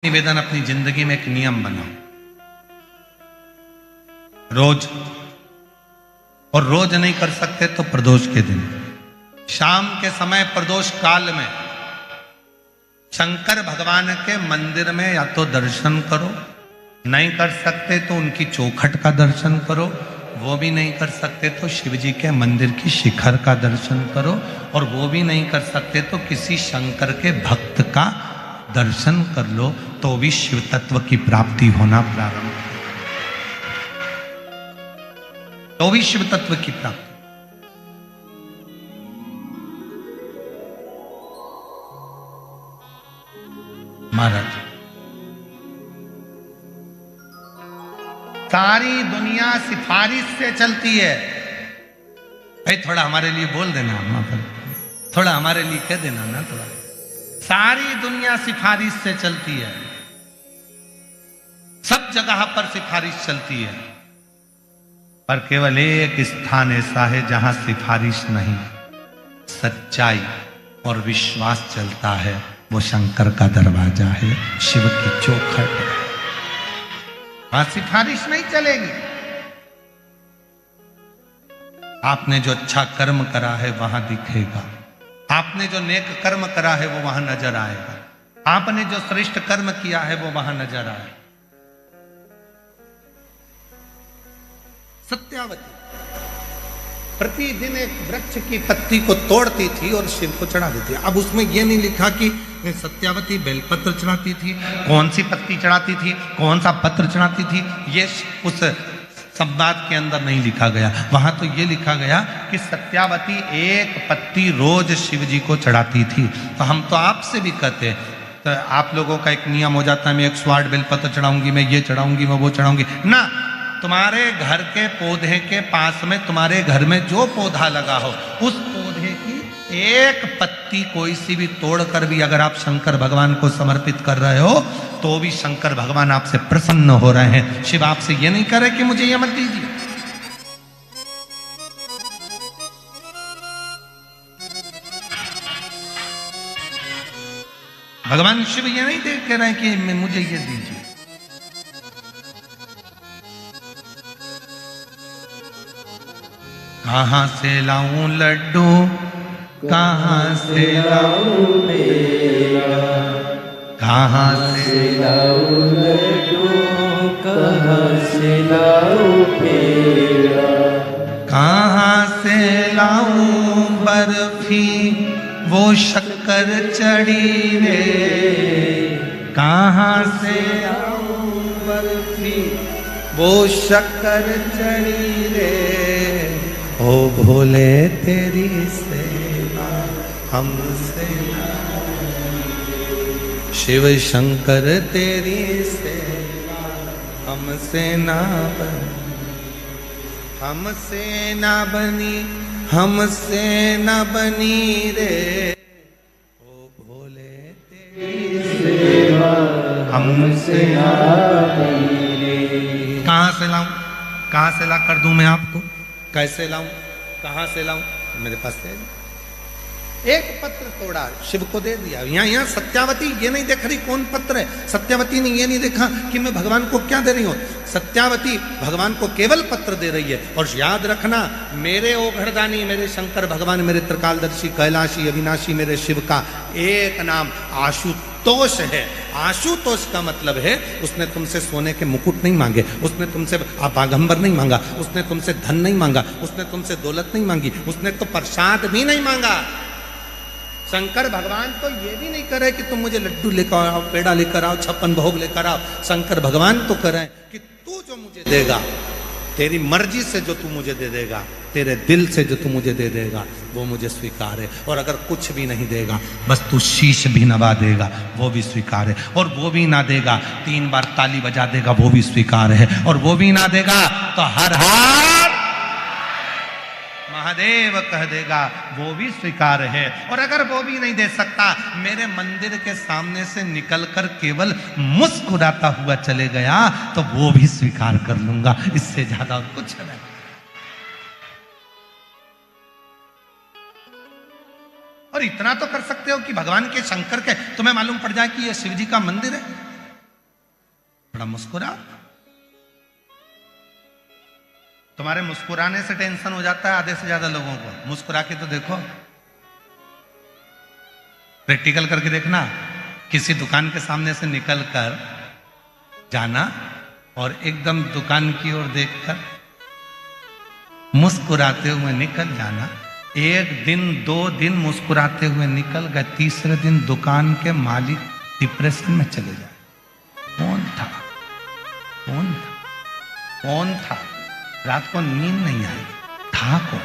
निवेदन अपनी जिंदगी में एक नियम बनाओ रोज, और रोज नहीं कर सकते तो प्रदोष के दिन शाम के समय प्रदोष काल में शंकर भगवान के मंदिर में या तो दर्शन करो, नहीं कर सकते तो उनकी चौखट का दर्शन करो, वो भी नहीं कर सकते तो शिव जी के मंदिर की शिखर का दर्शन करो, और वो भी नहीं कर सकते तो किसी शंकर के भक्त का दर्शन कर लो, तो भी शिव तत्व की प्राप्ति होना प्रारंभ, तो भी शिव तत्व की प्राप्ति। महाराज, सारी दुनिया सिफारिश से चलती है। भाई थोड़ा हमारे लिए बोल देना, वहां पर थोड़ा हमारे लिए कह देना ना, थोड़ा। सारी दुनिया सिफारिश से चलती है, सब जगह पर सिफारिश चलती है, पर केवल एक स्थान ऐसा है जहां सिफारिश नहीं, सच्चाई और विश्वास चलता है। वो शंकर का दरवाजा है, शिव की चौखट है, वहां सिफारिश नहीं चलेगी। आपने जो अच्छा कर्म करा है वहां दिखेगा, आपने जो नेक कर्म करा है वो वहां नजर आएगा, आपने जो श्रेष्ठ कर्म किया है वो वहां नजर आएगा। सत्यावती प्रतिदिन एक वृक्ष की पत्ती को तोड़ती थी और शिव को चढ़ा देती। अब उसमें यह नहीं लिखा कि सत्यावती बेलपत्र चढ़ाती थी, कौन सी पत्ती चढ़ाती थी, कौन सा पत्र चढ़ाती थी, ये उस संवाद के अंदर नहीं लिखा गया। वहां तो ये लिखा गया कि सत्यावती एक पत्ती रोज शिव जी को चढ़ाती थी। तो हम तो आपसे भी कहते, तो आप लोगों का एक नियम हो जाता है, मैं 108 बेलपत्र चढ़ाऊंगी, मैं ये चढ़ाऊंगी, मैं वो चढ़ाऊंगी ना। तुम्हारे घर के पौधे के पास में, तुम्हारे घर में जो पौधा लगा हो, उस पौधे की एक पत्ती कोई सी भी तोड़कर भी अगर आप शंकर भगवान को समर्पित कर रहे हो, तो भी शंकर भगवान आपसे प्रसन्न हो रहे हैं। शिव आपसे ये नहीं करे कि मुझे ये मत दीजिए। भगवान शिव ये नहीं देख के रहे कि मुझे ये दीजिए। कहां से लाऊं लड्डू, कहां से लाऊं पेड़ा, कहां से लाऊं लड्डू, कहां से लाऊं पेड़ा, कहां से लाऊं बर्फी वो शक्कर चढ़ी रे, कहां से लाऊं बर्फी वो शक्कर चढ़ी रे, ओ भोले तेरी सेवा हमसे ना, शिव शंकर तेरी सेवा हमसे ना बनी, हमसे ना बनी, हमसे ना बनी रे, ओ भोले तेरी सेवा हमसे ना बनी रे। कहाँ से लाऊं, कहाँ से ला कर दूं मैं आपको, कैसे लाऊं, कहां से लाऊं, मेरे पास है। एक पत्र तोड़ा, शिव को दे दिया। यहाँ सत्यावती ये नहीं देख रही कौन पत्र है, सत्यावती ने ये नहीं देखा कि मैं भगवान को क्या दे रही हूं। सत्यावती भगवान को केवल पत्र दे रही है। और याद रखना, मेरे ओघड़दानी, मेरे शंकर भगवान, मेरे त्रिकालदर्शी, कैलाशी, अविनाशी, मेरे शिव का एक नाम आशुतोष है। आशुतोष का मतलब है उसने तुमसे सोने के मुकुट नहीं मांगे, उसने तुमसे आपागंबर नहीं मांगा, उसने तुमसे धन नहीं मांगा, उसने तुमसे दौलत नहीं मांगी, उसने तो प्रसाद भी नहीं मांगा। शंकर भगवान तो ये भी नहीं करे कि तुम मुझे लड्डू लेकर आओ, पेड़ा लेकर आओ, 56 भोग लेकर आओ। शंकर भगवान तो करे कि तू जो मुझे देगा, तेरी मर्जी से जो तू मुझे दे देगा, तेरे दिल से जो तू मुझे दे देगा, वो मुझे स्वीकार है। और अगर कुछ भी नहीं देगा, बस तू शीश भी नवा देगा, वो भी स्वीकार है। और वो भी ना देगा, 3 बार ताली बजा देगा, वो भी स्वीकार है। और वो भी ना देगा तो हर हर महादेव कह देगा, वो भी स्वीकार है। और अगर वो भी नहीं दे सकता, मेरे मंदिर के सामने से निकलकर केवल मुस्कुराता हुआ चले गया, तो वो भी स्वीकार कर लूंगा। इससे ज्यादा कुछ नहीं। और इतना तो कर सकते हो कि भगवान के शंकर के तुम्हें मालूम पड़ जाए कि यह शिव जी का मंदिर है। थोड़ा मुस्कुराओ। तुम्हारे मुस्कुराने से टेंशन हो जाता है आधे से ज्यादा लोगों को। मुस्कुरा के तो देखो, प्रैक्टिकल करके देखना। किसी दुकान के सामने से निकल कर जाना और एकदम दुकान की ओर देखकर मुस्कुराते हुए निकल जाना। एक दिन 2 दिन मुस्कुराते हुए निकल गए, तीसरे दिन दुकान के मालिक डिप्रेशन में चले जाए। कौन था? कौन था? कौन था? रात को नींद नहीं आई। था कौन?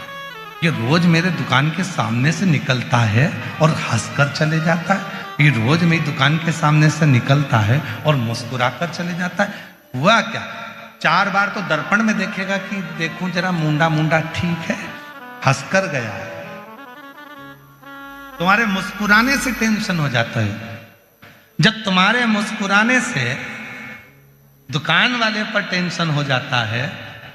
ये रोज मेरे दुकान के सामने से निकलता है और हंसकर चले जाता है। ये रोज मेरी दुकान के सामने से निकलता है और मुस्कुराकर चले जाता है। हुआ क्या? 4 बार तो दर्पण में देखेगा कि देखूं जरा मुंडा मुंडा ठीक है, हंसकर गया। तुम्हारे मुस्कुराने से टेंशन हो जाता है। जब तुम्हारे मुस्कुराने से दुकान वाले पर टेंशन हो जाता है,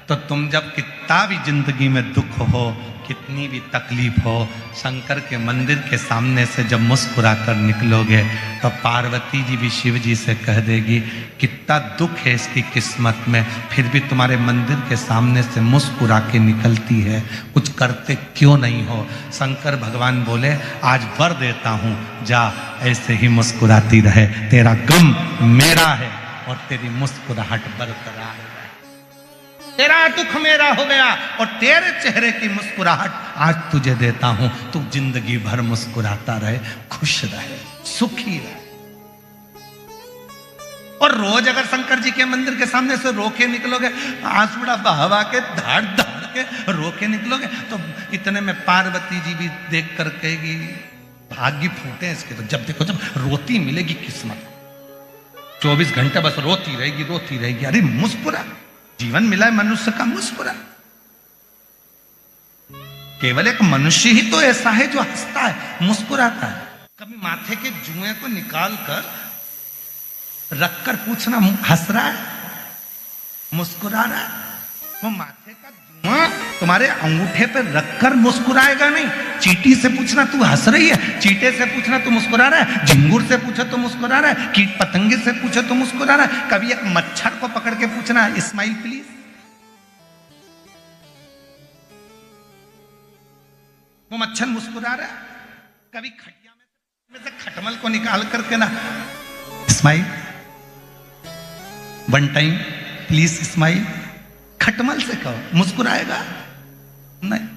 तो तुम जब कितना भी जिंदगी में दुख हो, कितनी भी तकलीफ हो, शंकर के मंदिर के सामने से जब मुस्कुरा कर निकलोगे तो पार्वती जी भी शिव जी से कह देगी कितना दुख है इसकी किस्मत में, फिर भी तुम्हारे मंदिर के सामने से मुस्कुरा के निकलती है, कुछ करते क्यों नहीं हो। शंकर भगवान बोले आज वर देता हूं, जा ऐसे ही मुस्कुराती रहे, तेरा गम मेरा है और तेरी मुस्कुराहट बरकरार है। तेरा दुख मेरा हो गया और तेरे चेहरे की मुस्कुराहट आज तुझे देता हूं। तू जिंदगी भर मुस्कुराता रहे, खुश रहे, सुखी रहे। और रोज अगर शंकर जी के मंदिर के सामने से रोके निकलोगे, आंसुड़ा बहवा के धाड़ धाड़ के रोके निकलोगे, तो इतने में पार्वती जी भी देख कर कहेगी भाग्य फूटे इसके। तो जब देखो जब रोती मिलेगी किस्मत, 24 घंटे बस रोती रहेगी रोती रहेगी। अरे मुस्कुरा, जीवन मिला है मनुष्य का, मुस्कुरा। केवल एक मनुष्य ही तो ऐसा है जो हंसता है, मुस्कुराता है। कभी माथे के जुएं को निकाल कर रखकर पूछना हंस रहा है, मुस्कुरा रहा है? वो माथे का जुआ तुम्हारे अंगूठे पे रखकर मुस्कुराएगा नहीं। चींटी से पूछना तू हंस रही है, चींटे से पूछना तू मुस्कुरा रहा है, झिंगुर से पूछो तो मुस्कुरा रहा है, कीट पतंगे से पूछो तो मुस्कुरा रहा है। कभी एक मच्छर को पकड़ के पूछना स्माइल प्लीज, वो मच्छर मुस्कुरा रहा है। कभी खटिया में से खटमल को निकाल करके ना smile, one time please smile, खटमल से कहो, मुस्कुराएगा नहीं।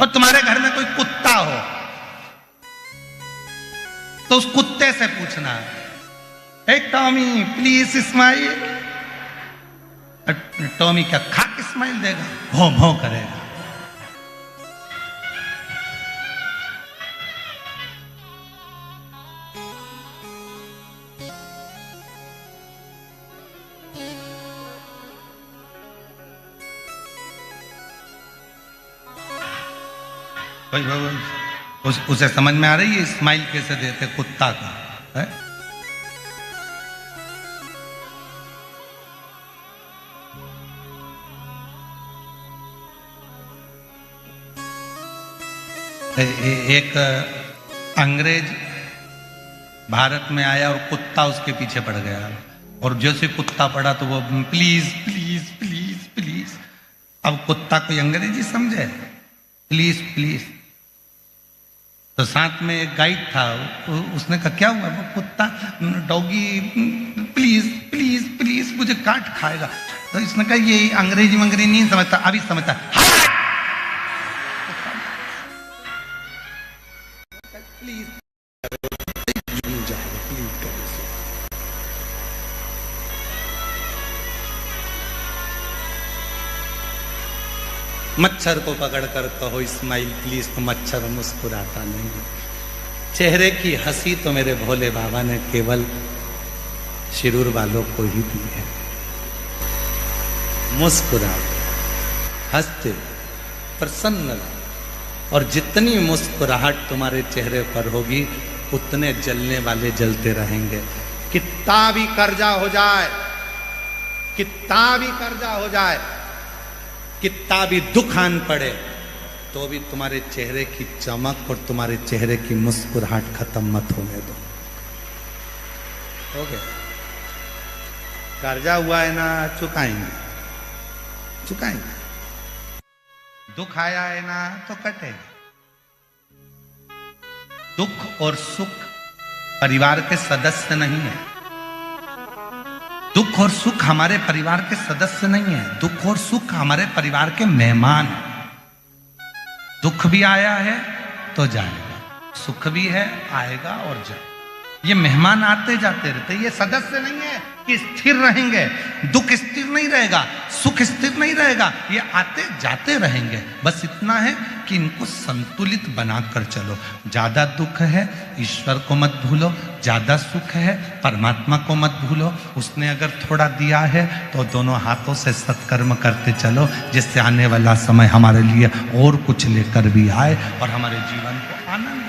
और तुम्हारे घर में कोई कुत्ता हो तो उस कुत्ते से पूछना हे टॉमी प्लीज स्माइल। टॉमी क्या खाक स्माइल देगा? भौं भौं करेगा। उसे समझ में आ रही है स्माइल कैसे देते कुत्ता का है? एक अंग्रेज भारत में आया और कुत्ता उसके पीछे पड़ गया, और जैसे कुत्ता पड़ा तो वो प्लीज प्लीज प्लीज प्लीज। अब कुत्ता कोई अंग्रेजी समझे? Please please. तो साथ में एक गाइड था, उसने कहा क्या हुआ? वो कुत्ता डॉगी प्लीज प्लीज प्लीज मुझे काट खाएगा। तो इसने कहा ये अंग्रेजी मंग्रेजी नहीं समझता, अभी समझता। प्लीज मच्छर को पकड़कर कहो स्माइल प्लीज, तो मच्छर मुस्कुराता नहीं। चेहरे की हंसी तो मेरे भोले बाबा ने केवल शिरूर वालों को ही दी है। मुस्कुराओ, हंसते, प्रसन्न, और जितनी मुस्कुराहट तुम्हारे चेहरे पर होगी उतने जलने वाले जलते रहेंगे। कितना भी कर्जा हो जाए, कितना भी कर्जा हो जाए, कितना भी दुख आन पड़े, तो भी तुम्हारे चेहरे की चमक और तुम्हारे चेहरे की मुस्कुराहट खत्म मत होने दो। हो गया? कर्जा हुआ है ना, चुकाएंगे चुकाएंगे। दुख आया है ना, तो कटेगा। दुख और सुख परिवार के सदस्य नहीं है। दुख और सुख हमारे परिवार के सदस्य नहीं है। दुख और सुख हमारे परिवार के मेहमान हैं। दुख भी आया है तो जाएगा, सुख भी है आएगा और जाएगा। ये मेहमान आते जाते रहते, ये सदस्य नहीं है कि स्थिर रहेंगे। दुख स्थिर नहीं रहेगा, सुख स्थिर नहीं रहेगा, ये आते जाते रहेंगे। बस इतना है कि इनको संतुलित बनाकर चलो। ज्यादा दुख है ईश्वर को मत भूलो, ज्यादा सुख है परमात्मा को मत भूलो। उसने अगर थोड़ा दिया है तो दोनों हाथों से सत्कर्म करते चलो, जिससे आने वाला समय हमारे लिए और कुछ लेकर भी आए और हमारे जीवन को आनंद।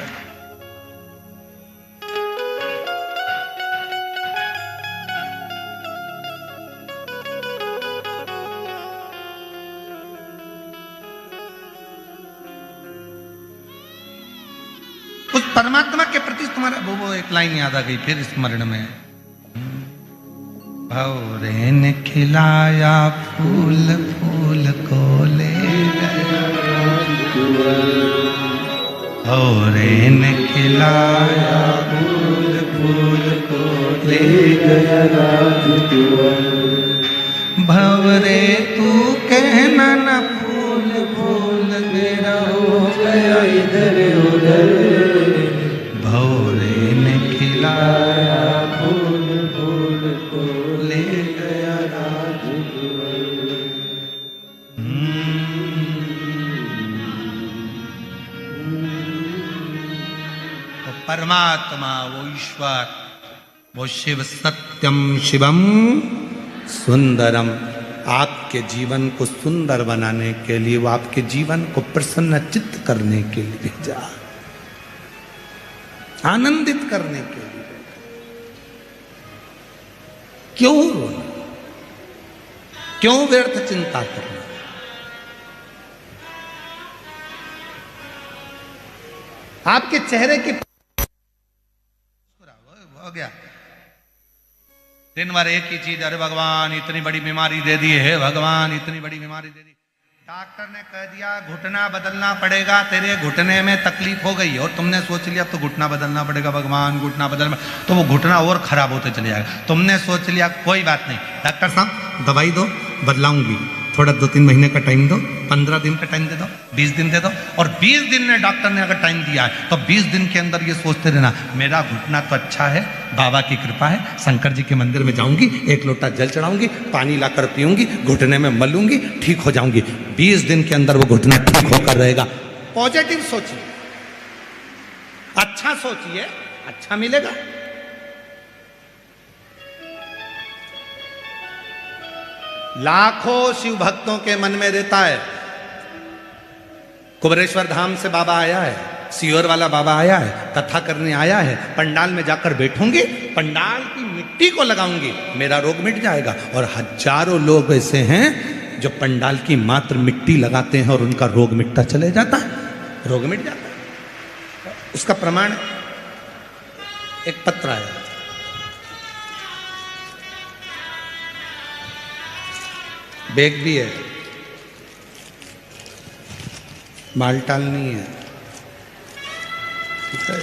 उस परमात्मा के प्रति तुम्हारा वो एक लाइन याद आ गई फिर स्मरण में। भौरे ने खिलाया फूल, फूल को ले गया। भौरे ने खिलाया फूल, फूल को ले गया। भौरे तू कहना न फूल, फूल मेरा हो गया इधर उधर। भौरे ने खिलाया फूल, फूल को ले गया राजकुंवर। तो परमात्मा वो ईश्वर, वो शिव सत्यम शिवम सुंदरम, आपके जीवन को सुंदर बनाने के लिए, वो आपके जीवन को प्रसन्न चित्त करने के लिए भेजा, आनंदित करने के लिए। क्यों रोना, क्यों व्यर्थ चिंता करना? आपके चेहरे की हो गया दिन भर एक ही चीज, अरे भगवान इतनी बड़ी बीमारी दे दी है, भगवान इतनी बड़ी बीमारी दे दी। डॉक्टर ने कह दिया घुटना बदलना पड़ेगा, तेरे घुटने में तकलीफ हो गई और तुमने सोच लिया अब तो घुटना बदलना पड़ेगा, भगवान घुटना बदलना, तो वो घुटना और खराब होते चले जाएगा। तुमने सोच लिया कोई बात नहीं, डॉक्टर साहब दवाई दो, बदलाऊंगी, थोड़ा 2-3 महीने का टाइम दो, 15 दिन का टाइम दे दो, 20 दिन दे दो। और 20 दिन में डॉक्टर ने अगर टाइम दिया है तो 20 दिन के अंदर ये सोचते रहना मेरा घुटना तो अच्छा है, बाबा की कृपा है, शंकर जी के मंदिर में जाऊंगी, 1 लोटा जल चढ़ाऊंगी, पानी लाकर पीऊंगी, घुटने में मलूंगी, ठीक हो जाऊंगी। 20 दिन के अंदर वो घुटना ठीक होकर रहेगा। पॉजिटिव सोचिए, अच्छा सोचिए, अच्छा मिलेगा। लाखों शिव भक्तों के मन में रहता है। कुबरेश्वर धाम से बाबा आया है, सीहोर वाला बाबा आया है, कथा करने आया है, पंडाल में जाकर बैठूंगी, पंडाल की मिट्टी को लगाऊंगी, मेरा रोग मिट जाएगा। और हजारों लोग ऐसे हैं जो पंडाल की मात्र मिट्टी लगाते हैं और उनका रोग मिटता चले जाता है, रोग मिट जाता है। उसका प्रमाण एक पत्र आया, बैग भी है, मालटाल नहीं है, ठीक है।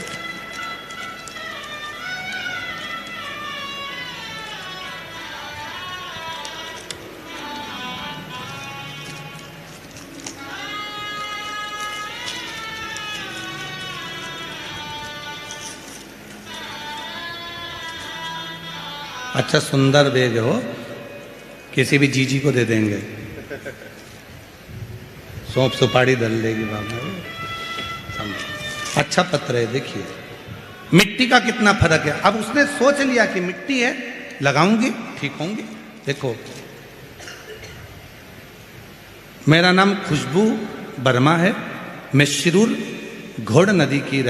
अच्छा सुंदर बैग हो, किसी भी जीजी को दे देंगे, सौंप सुपारी दल लेगी बाबा। अच्छा पत्र है, देखिए मिट्टी का कितना फर्क है। अब उसने सोच लिया कि मिट्टी है, लगाऊंगी ठीक होंगी। देखो मेरा नाम खुशबू वर्मा है, मैं शिरूर घोड़ नदी की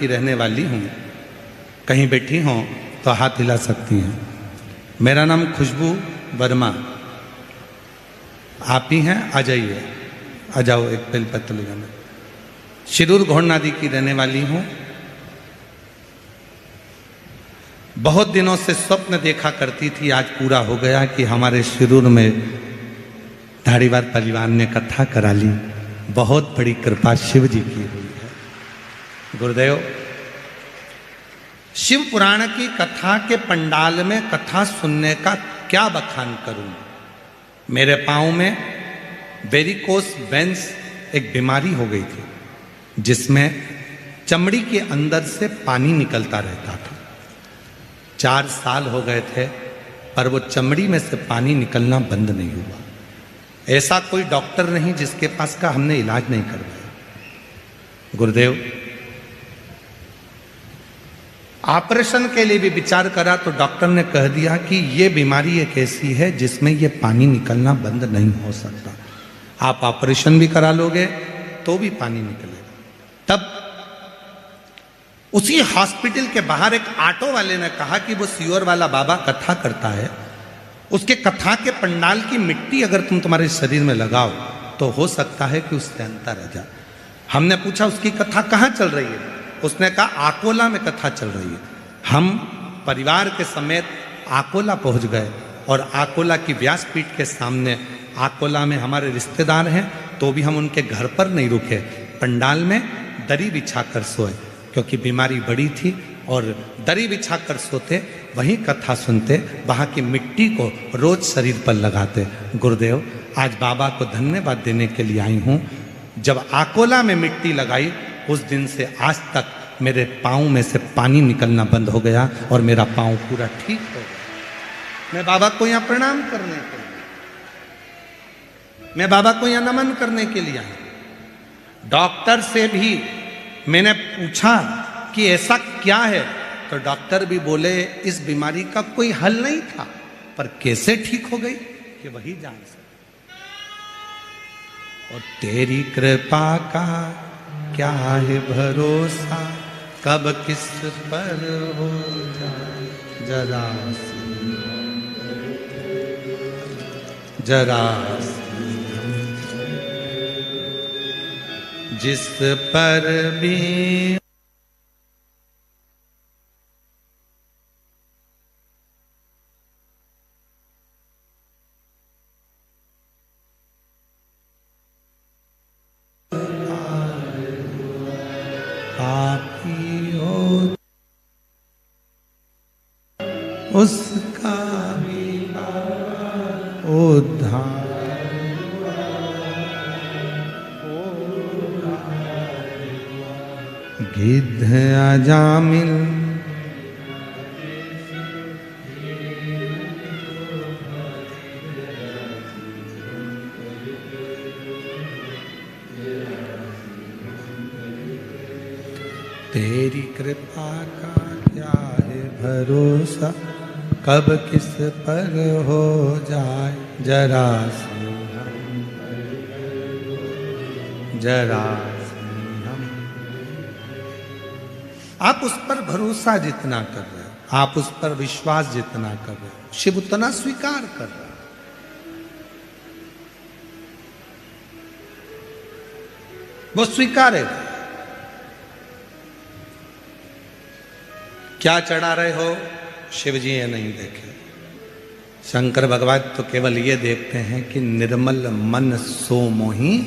रहने वाली हूँ। कहीं बैठी हों तो हाथ हिला सकती हैं। मेरा नाम खुशबू वर्मा, आप ही हैं, आ जाइए, आ जाओ, एक बेलपत्र ले जाना। शिरूर घोड़नादी की रहने वाली हूं। बहुत दिनों से स्वप्न देखा करती थी, आज पूरा हो गया कि हमारे शिरूर में धारीवाल परिवार ने कथा करा ली। बहुत बड़ी कृपा शिव जी की हुई है। गुरुदेव, शिव पुराण की कथा के पंडाल में कथा सुनने का क्या बखान करूं। मेरे पांव में वेरिकोस वेन्स एक बीमारी हो गई थी, जिसमें चमड़ी के अंदर से पानी निकलता रहता था। 4 साल हो गए थे, पर वो चमड़ी में से पानी निकलना बंद नहीं हुआ। ऐसा कोई डॉक्टर नहीं जिसके पास का हमने इलाज नहीं करवाया। गुरुदेव, ऑपरेशन के लिए भी विचार करा तो डॉक्टर ने कह दिया कि ये बीमारी एक ऐसी है जिसमें ये पानी निकलना बंद नहीं हो सकता। आप ऑपरेशन भी करा लोगे तो भी पानी निकलेगा। तब उसी हॉस्पिटल के बाहर एक ऑटो वाले ने कहा कि वो सियोर वाला बाबा कथा करता है, उसके कथा के पंडाल की मिट्टी अगर तुम तुम्हारे शरीर में लगाओ तो हो सकता है कि उससे अंतर आ जाए। हमने पूछा उसकी कथा कहाँ चल रही है? उसने कहा आकोला में कथा चल रही है। हम परिवार के समेत आकोला पहुंच गए और आकोला की व्यासपीठ के सामने, आकोला में हमारे रिश्तेदार हैं तो भी हम उनके घर पर नहीं रुके, पंडाल में दरी बिछाकर सोए, क्योंकि बीमारी बड़ी थी और दरी बिछाकर सोते, वहीं कथा सुनते, वहाँ की मिट्टी को रोज शरीर पर लगाते। गुरुदेव, आज बाबा को धन्यवाद देने के लिए आई हूँ। जब आकोला में मिट्टी लगाई उस दिन से आज तक मेरे पाँव में से पानी निकलना बंद हो गया और मेरा पाँव पूरा ठीक हो गया। मैं बाबा को यहाँ प्रणाम करने के लिए, मैं बाबा को यहाँ नमन करने के लिए आई। डॉक्टर से भी मैंने पूछा कि ऐसा क्या है, तो डॉक्टर भी बोले इस बीमारी का कोई हल नहीं था, पर कैसे ठीक हो गई कि वही जान सकते। और तेरी कृपा का क्या है भरोसा, कब किस पर हो जाए जरा जरा जिस पर भी उसका भी उद्धार गिद्ध अजामिल तेरी कृपा का क्या है भरोसा, कब किस पर हो जाए जरा जरा। आप उस पर भरोसा जितना कर रहे हो, आप उस पर विश्वास जितना कर रहे हो, शिव उतना स्वीकार कर रहा है। वो स्वीकारेगा। क्या चढ़ा रहे हो शिव जी ये नहीं देखे। शंकर भगवान तो केवल ये देखते हैं कि निर्मल मन सो मोहि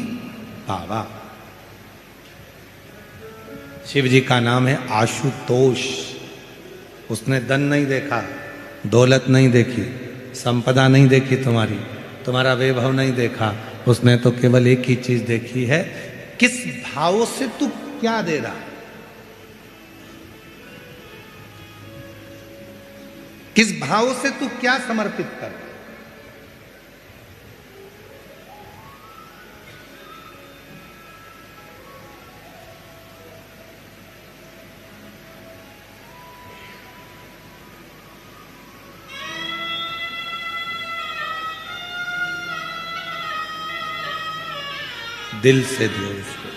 पावा। शिव जी का नाम है आशुतोष। उसने धन नहीं देखा, दौलत नहीं देखी, संपदा नहीं देखी, तुम्हारा वैभव नहीं देखा। उसने तो केवल एक ही चीज देखी है, किस भाव से तू क्या दे रहा, किस भाव से तू क्या समर्पित कर। दिल से दो उसको।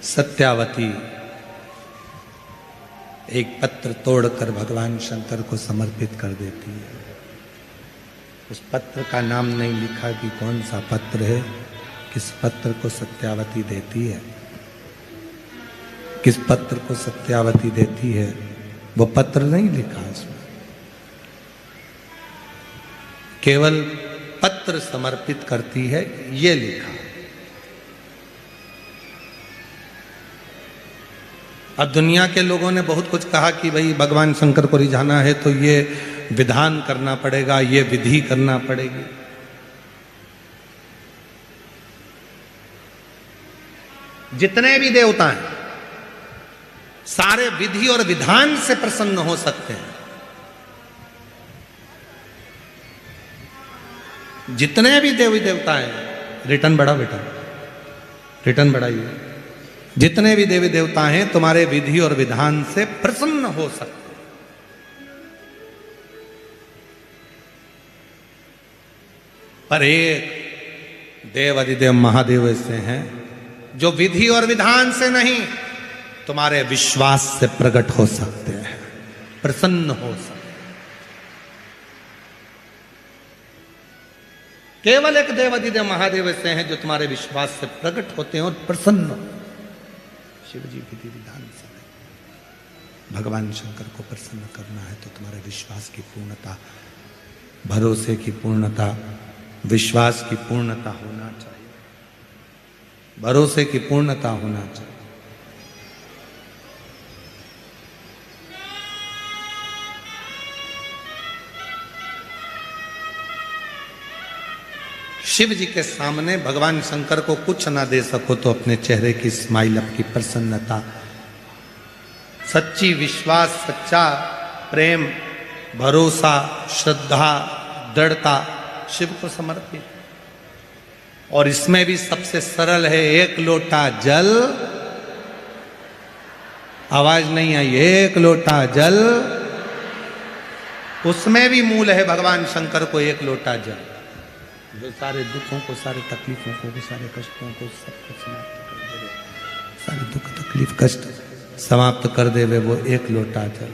सत्यावती एक पत्र तोड़कर भगवान शंकर को समर्पित कर देती है। उस पत्र का नाम नहीं लिखा कि कौन सा पत्र है, किस पत्र को सत्यावती देती है, किस पत्र को सत्यावती देती है, वो पत्र नहीं लिखा उसमें, केवल पत्र समर्पित करती है ये लिखा। अब दुनिया के लोगों ने बहुत कुछ कहा कि भाई भगवान शंकर को रिझाना है तो ये विधान करना पड़ेगा, ये विधि करना पड़ेगी। जितने भी देवता हैं सारे विधि और विधान से प्रसन्न हो सकते हैं। जितने भी देवी देवता हैं, रिटर्न बढ़ा बेटा, रिटर्न बढ़ाइए। जितने भी देवी देवता हैं तुम्हारे विधि और विधान से प्रसन्न हो सकते हैं। पर एक देव अधिदेव महादेव ऐसे हैं जो विधि और विधान से नहीं तुम्हारे विश्वास से प्रकट हो सकते हैं, प्रसन्न हो सकते हैं। केवल एक देव अधिदेव महादेव ऐसे हैं जो तुम्हारे विश्वास से प्रकट होते हैं और प्रसन्न। शिव जी विधि विधान से भगवान शंकर को प्रसन्न करना है तो तुम्हारे विश्वास की पूर्णता, भरोसे की पूर्णता, विश्वास की पूर्णता होना चाहिए, भरोसे की पूर्णता होना चाहिए। शिव जी के सामने भगवान शंकर को कुछ ना दे सको तो अपने चेहरे की स्माइल, अपनी प्रसन्नता, सच्ची विश्वास, सच्चा प्रेम, भरोसा, श्रद्धा, दृढ़ता शिव को समर्पित। और इसमें भी सबसे सरल है एक लोटा जल, आवाज नहीं आई, एक लोटा जल, उसमें भी मूल है भगवान शंकर को एक लोटा जल, जो सारे दुखों को, सारे तकलीफों को, सारे कष्टों को सब कुछ समाप्त कर दे, सारे दुख तकलीफ कष्ट समाप्त कर दे वो एक लोटा जल।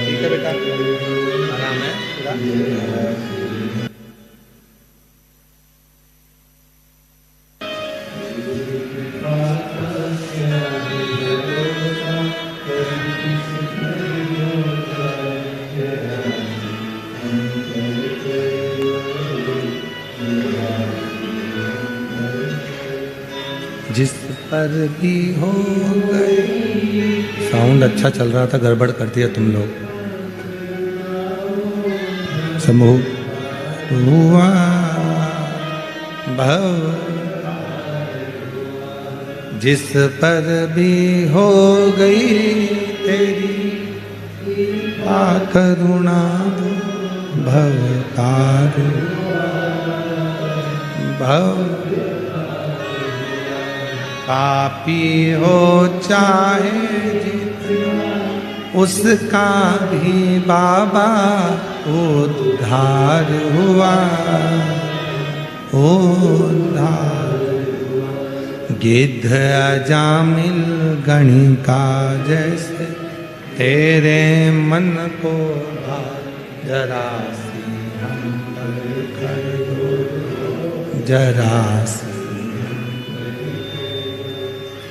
ठीक है बेटा, आराम है पूरा। जिस पर भी हो गए, साउंड अच्छा चल रहा था, गड़बड़ कर दिया तुम लोग। समूह हुआ भव, जिस पर भी हो गई तेरी करुणा, भवतार भव, पापी हो चाहे जितना उसका भी बाबा उद्धार हुआ, उद्धार। गिद्ध अजामिल गणिका जैसे तेरे मन को जरा सी हमदर्द कर दो, जरा सी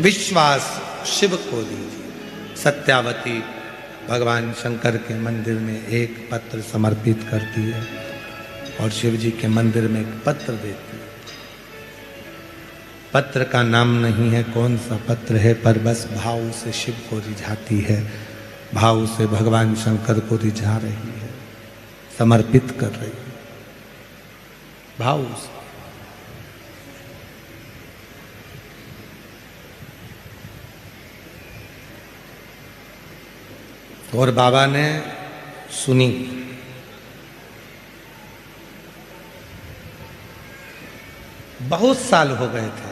विश्वास शिव को दीजिए। सत्यावती भगवान शंकर के मंदिर में एक पत्र समर्पित करती है और शिव जी के मंदिर में एक पत्र देती है। पत्र का नाम नहीं है कौन सा पत्र है, पर बस भाव से शिव को रिझाती है, भाव से भगवान शंकर को रिझा रही है, समर्पित कर रही है भाव से। और बाबा ने सुनी। बहुत साल हो गए थे,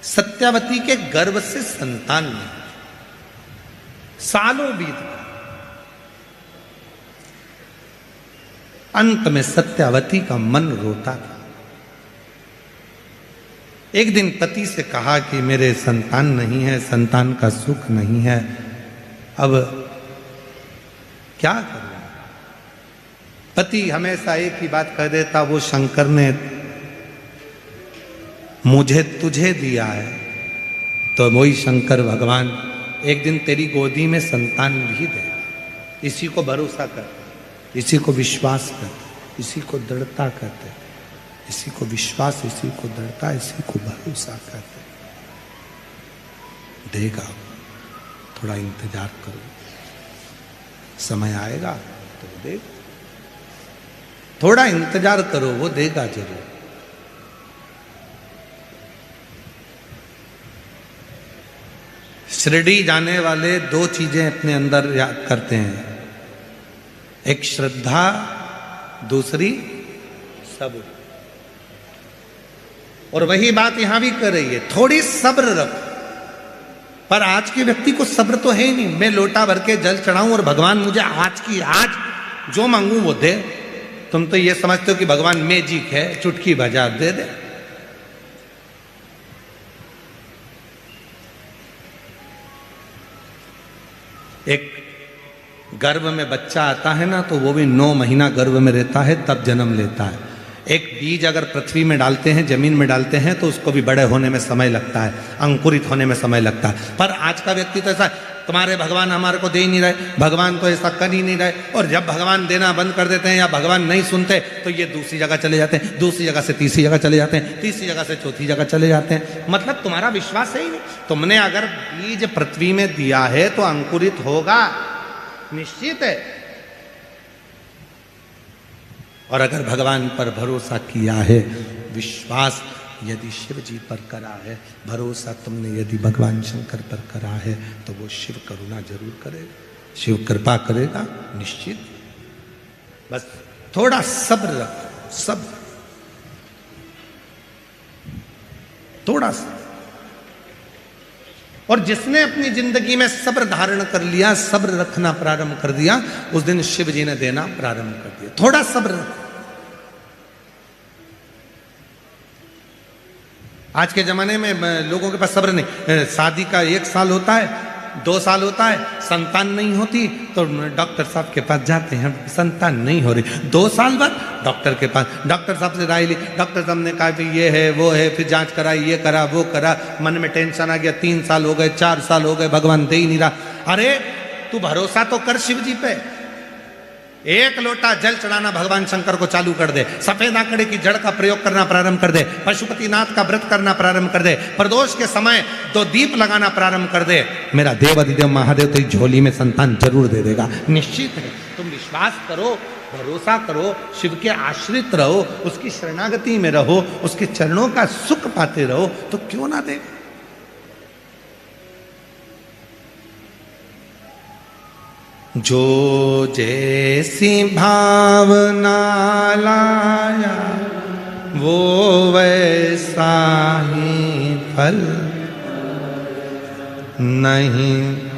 सत्यावती के गर्भ से संतान नहीं, सालों बीत गए। अंत में सत्यावती का मन रोता था। एक दिन पति से कहा कि मेरे संतान नहीं है, संतान का सुख नहीं है, अब क्या करूं? पति हमेशा एक ही बात कह देता, वो शंकर ने मुझे तुझे दिया है, तो वही शंकर भगवान एक दिन तेरी गोदी में संतान भी दे। इसी को भरोसा कर, इसी को विश्वास कर, इसी को दृढ़ता कहते, इसी को विश्वास, इसी को दृढ़ता, इसी को भरोसा कहते। देगा, थोड़ा इंतजार करो, समय आएगा तो देगा। थोड़ा इंतजार करो, वो देगा जरूर। शिरडी जाने वाले दो चीजें अपने अंदर याद करते हैं, एक श्रद्धा, दूसरी सब्र। और वही बात यहां भी कर रही है, थोड़ी सब्र रखो। पर आज के व्यक्ति को सब्र तो है ही नहीं। मैं लोटा भर के जल चढ़ाऊं और भगवान मुझे आज की आज जो मांगू वो दे। तुम तो ये समझते हो कि भगवान मैजिक है, चुटकी बजा दे दे। एक गर्भ में बच्चा आता है ना, तो वो भी 9 महीना गर्भ में रहता है, तब जन्म लेता है। एक बीज अगर पृथ्वी में डालते हैं, जमीन में डालते हैं, तो उसको भी बड़े होने में समय लगता है, अंकुरित होने में समय लगता है। पर आज का व्यक्ति तो ऐसा, तुम्हारे भगवान हमारे को दे ही नहीं रहे, भगवान तो ऐसा कर ही नहीं रहे। और जब भगवान देना बंद कर देते हैं या भगवान नहीं सुनते, तो ये दूसरी जगह चले जाते हैं, दूसरी जगह से तीसरी जगह चले जाते हैं, तीसरी जगह से चौथी जगह चले जाते हैं। मतलब तुम्हारा विश्वास है ही नहीं। तुमने अगर बीज पृथ्वी में दिया है तो अंकुरित होगा, निश्चित है। और अगर भगवान पर भरोसा किया है, विश्वास यदि शिव जी पर करा है, भरोसा तुमने यदि भगवान शंकर पर करा है, तो वो शिव करुणा जरूर करेगा, शिव कृपा करेगा, निश्चित। बस थोड़ा सब्र रखो, सब्र, थोड़ा सा। और जिसने अपनी जिंदगी में सब्र धारण कर लिया, सब्र रखना प्रारंभ कर दिया, उस दिन शिव जी ने देना प्रारंभ कर दिया। थोड़ा सब्र रखो। आज के जमाने में लोगों के पास सब्र नहीं। शादी का 1 साल होता है, 2 साल होता है, संतान नहीं होती, तो डॉक्टर साहब के पास जाते हैं, संतान नहीं हो रही। 2 साल बाद डॉक्टर के पास, डॉक्टर साहब से राय ली, डॉक्टर साहब ने कहा कि ये है वो है, फिर जांच कराई, ये करा वो करा, मन में टेंशन आ गया, 3 साल हो गए, 4 साल हो गए, भगवान दे ही नहीं रहा। अरे तू भरोसा तो कर शिव जी पे। 1 लोटा जल चढ़ाना भगवान शंकर को चालू कर दे, सफेद आंकड़े की जड़ का प्रयोग करना प्रारंभ कर दे, पशुपतिनाथ का व्रत करना प्रारंभ कर दे, प्रदोष के समय 2 दीप लगाना प्रारंभ कर दे, मेरा देव अधिदेव महादेव तेरी झोली में संतान जरूर दे देगा, निश्चित है। तुम विश्वास करो, भरोसा करो, शिव के आश्रित रहो, उसकी शरणागति में रहो, उसके चरणों का सुख पाते रहो, तो क्यों ना दे। जो जैसी भावना लाया, वो वैसा ही फल नहीं।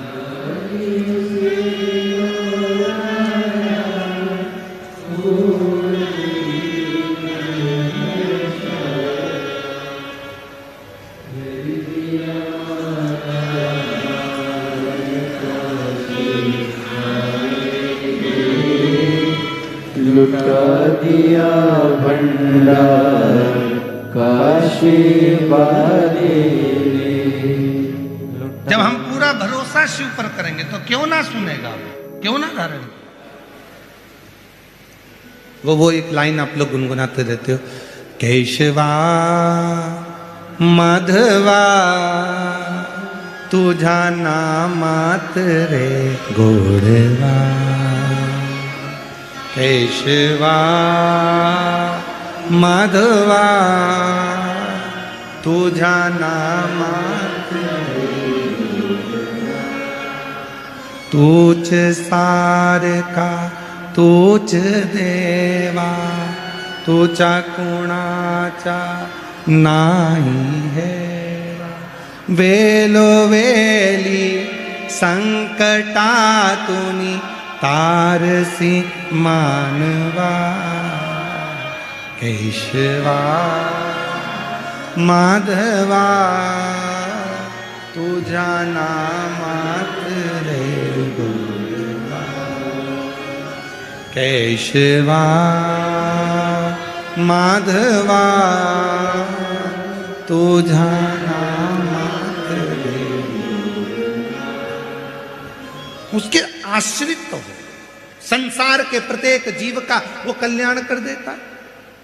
लुटा दिया भंडार काशी वाले ने। जब हम पूरा भरोसा शिव पर करेंगे तो क्यों ना सुनेगा, क्यों ना धारण। वो एक लाइन आप लोग गुनगुनाते रहते हो, केशवा माधवा तुझा नामात रे गोड़वा, केशवा माधवा तुझा नामात रे, तूच सार का तूच देवा, तुझा कुणाचा नाही है, वेलो वेली संकटातुनी तारसी मानवा, केशवा माधवा तुझा नामात रे गुणवा केशवा माधवा तुझा नामात रे उसके आश्रित तो हो। संसार के प्रत्येक जीव का वो कल्याण कर देता है।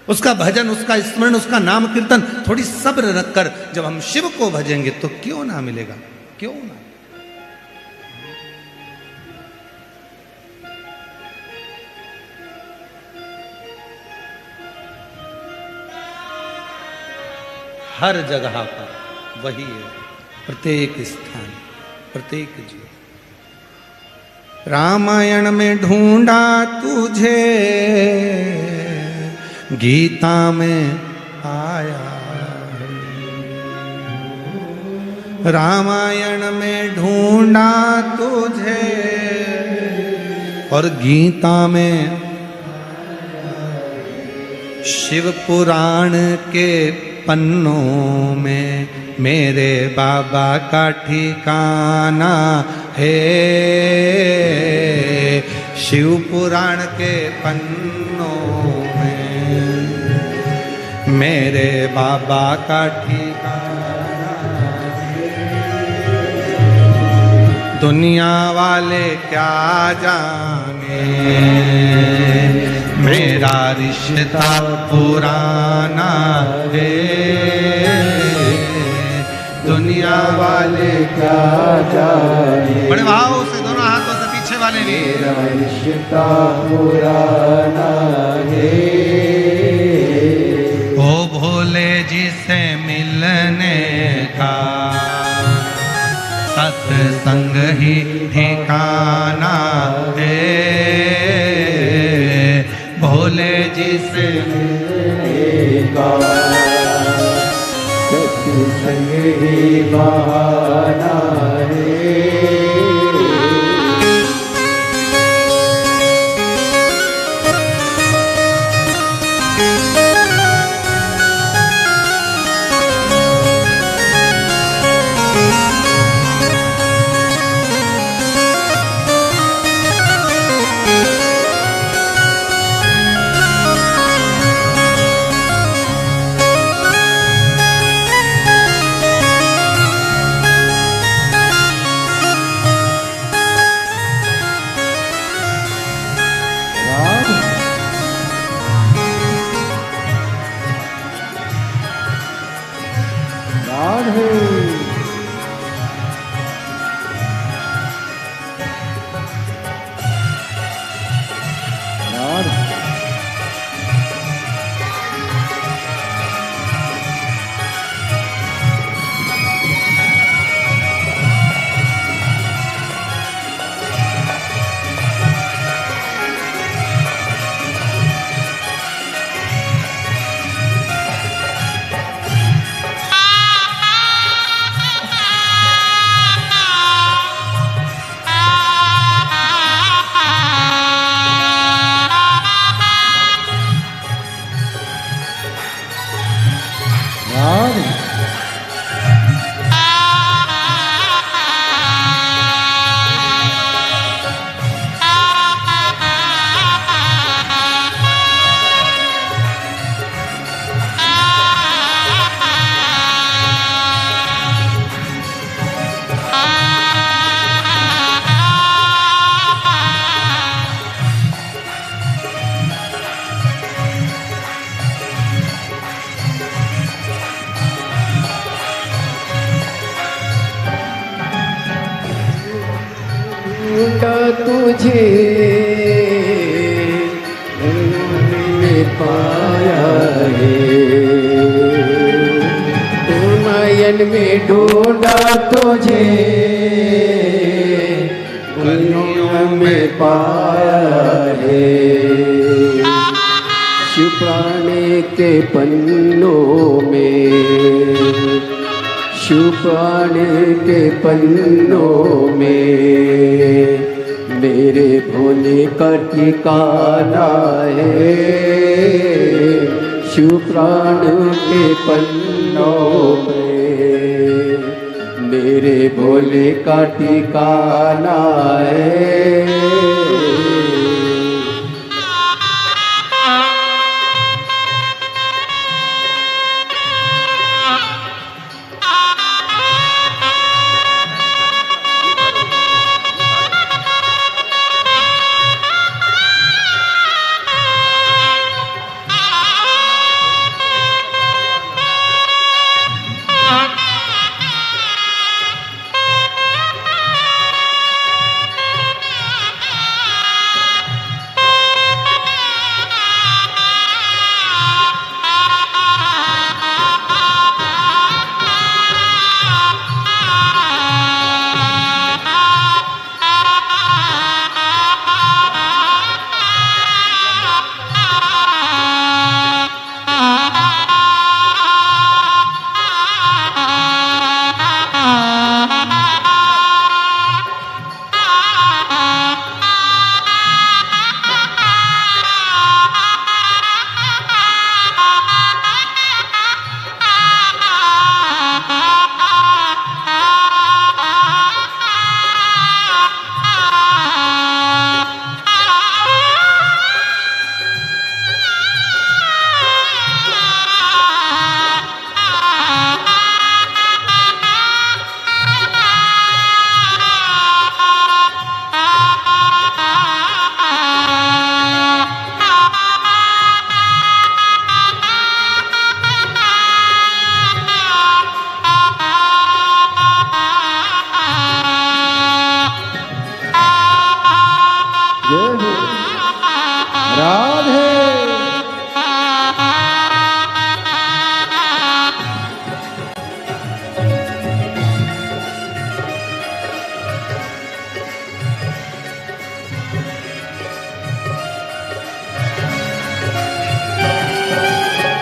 उसका भजन, उसका स्मरण, उसका नाम कीर्तन, थोड़ी सब्र रखकर जब हम शिव को भजेंगे तो क्यों ना मिलेगा, क्यों ना। हर जगह पर वही है, प्रत्येक स्थान, प्रत्येक जीव। रामायण में ढूंढा तुझे, गीता में आया। रामायण में ढूंढा तुझे और गीता में, शिव पुराण के पन्नों में मेरे बाबा का ठिकाना है। शिव पुराण के पन्नों में मेरे बाबा का ठिकाना है। दुनिया वाले क्या जाने मेरा रिश्ता पुराना है। दुनिया वाले क्या जाने, बड़े भाव से दोनों हाथों से पीछे वाले भी, मेरा रिश्ता पुराना है। ओ भोले जी से मिलने का सत्संग ही ठिकाना है। भोले जी से मिलने का सत्संग ही बहाना है। तुझे मैंने पाया है। तू नयन में ढूंढा तुझे गलियों में पाया है। शिव पुराण के पन्नों में, शिव पुराण के पन्नों में मेरे भोले का ठिकाना है। शिव पुराण के पन्नों पन्नों में मेरे भोले का ठिकाना है।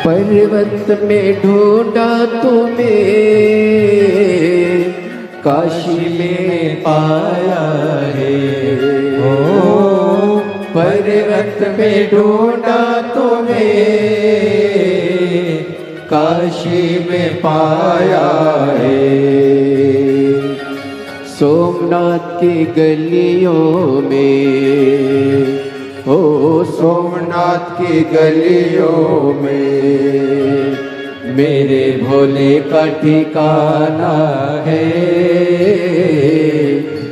पर्वत में ढूंढा तुम्हें, काशी में पाया है। ओ पर्वत में ढूंढा तुम्हें, काशी में पाया है। सोमनाथ की गलियों में, ओ सोमनाथ की गलियों में मेरे भोले का ठिकाना है।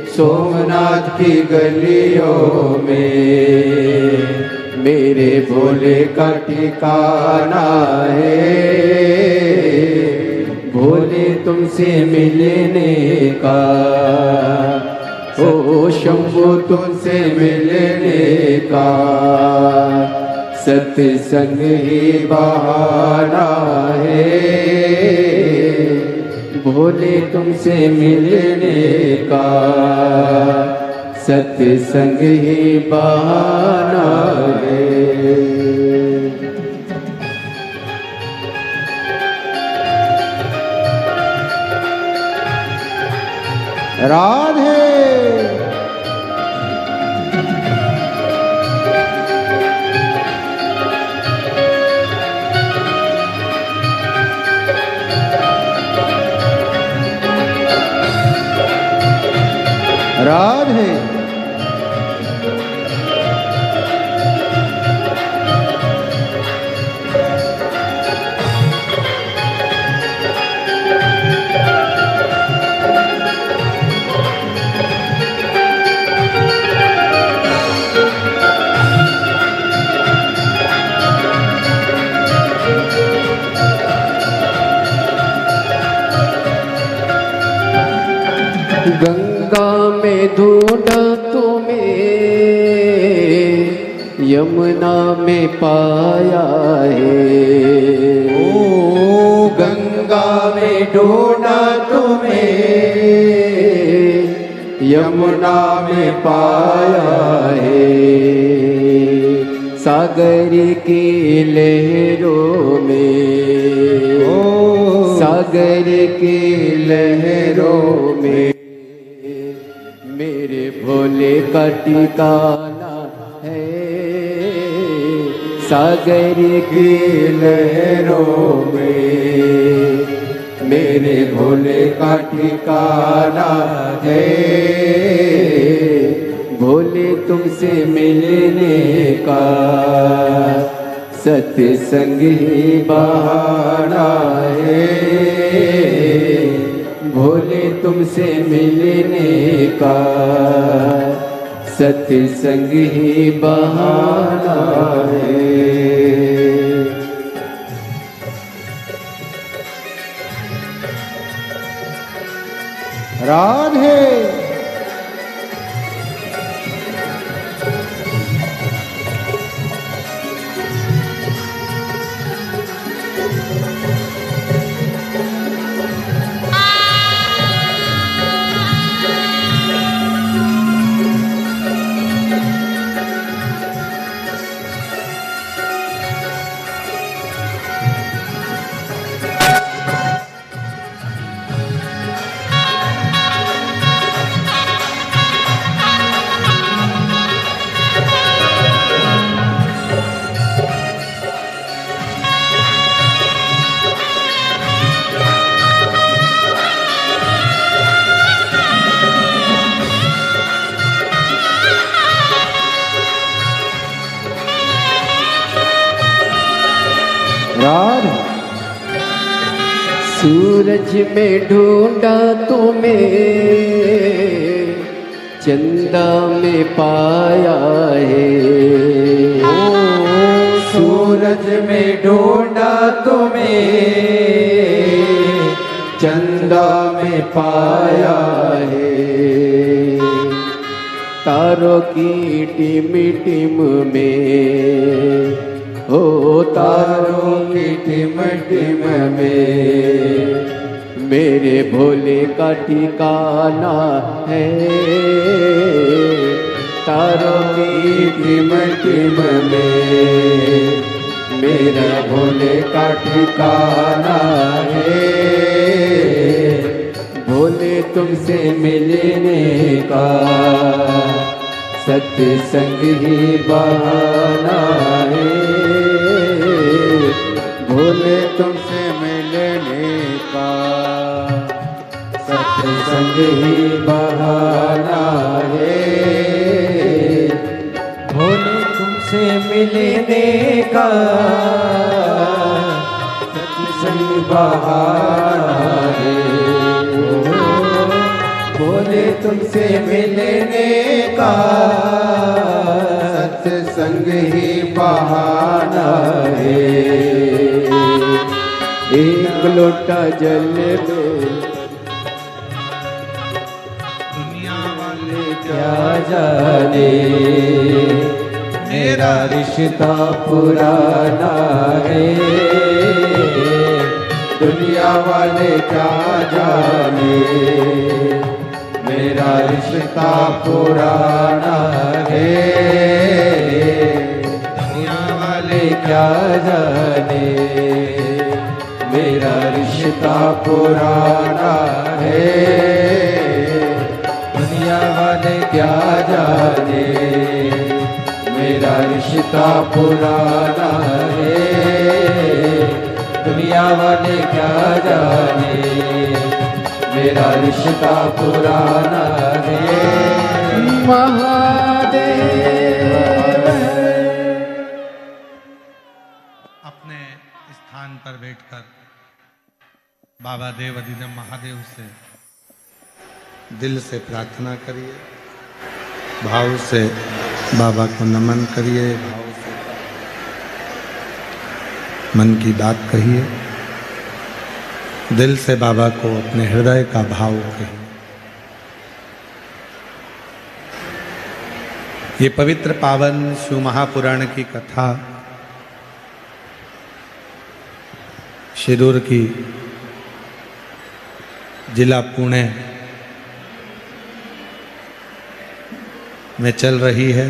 सोमनाथ की गलियों में मेरे भोले का ठिकाना है। भोले तुमसे मिलने का, ओ शंभु तुमसे मिलने का सत्संग ही बहाना है। भोले तुमसे मिलने का सत्संग ही बहाना है। राधे राधे गंगा में ढूंढा तुम्हें, यमुना में पाया है। ओ गंगा में ढूंढा तुम्हें, यमुना में पाया है। सागर की लहरों में, ओ सागर की लहरों में मेरे भोले का ठिकाना है। सागर की लहरों में मेरे भोले का ठिकाना है। भोले तुमसे मिलने का सत्संग ही बहाना है। भोले तुमसे मिलने का सत्संग ही बहाना है। राधे सूरज में ढूंढा तुम्हें, चंदा में पाया है। सूरज में ढूंढा तुम्हें, चंदा में पाया है। तारों की टिम टिम में, हो तारों की टिम टिम में मेरे भोले का ठिकाना है। तारों की टिम टिम में मेरा भोले का ठिकाना है। भोले तुमसे मिलने का सत्संग ही बहाना है। भोले तुमसे मिलने का सत्संग ही बहाना है। भोले तुमसे मिलने का सत्संग बहाना है। भोले तुमसे मिलने का सत्संग ही बहाना है। एक लोटा जल में दुनिया वाले क्या जाने, मेरा रिश्ता पुराना है। दुनिया वाले क्या जाने, मेरा रिश्ता पुराना है। दुनिया वाले क्या जाने, मेरा रिश्ता पुराना है। दुनिया वाले क्या जाने, मेरा रिश्ता पुराना है। दुनिया वाले क्या जाने, मेरा रिश्ता पुराना है। महादेव अपने स्थान पर बैठकर बाबा देव अधिदेव महादेव से दिल से प्रार्थना करिए, भाव से बाबा को नमन करिए, भाव से मन की बात कहिए, दिल से बाबा को अपने हृदय का भाव कहिए। ये पवित्र पावन शिव महापुराण की कथा शिरूर की जिला पुणे में चल रही है।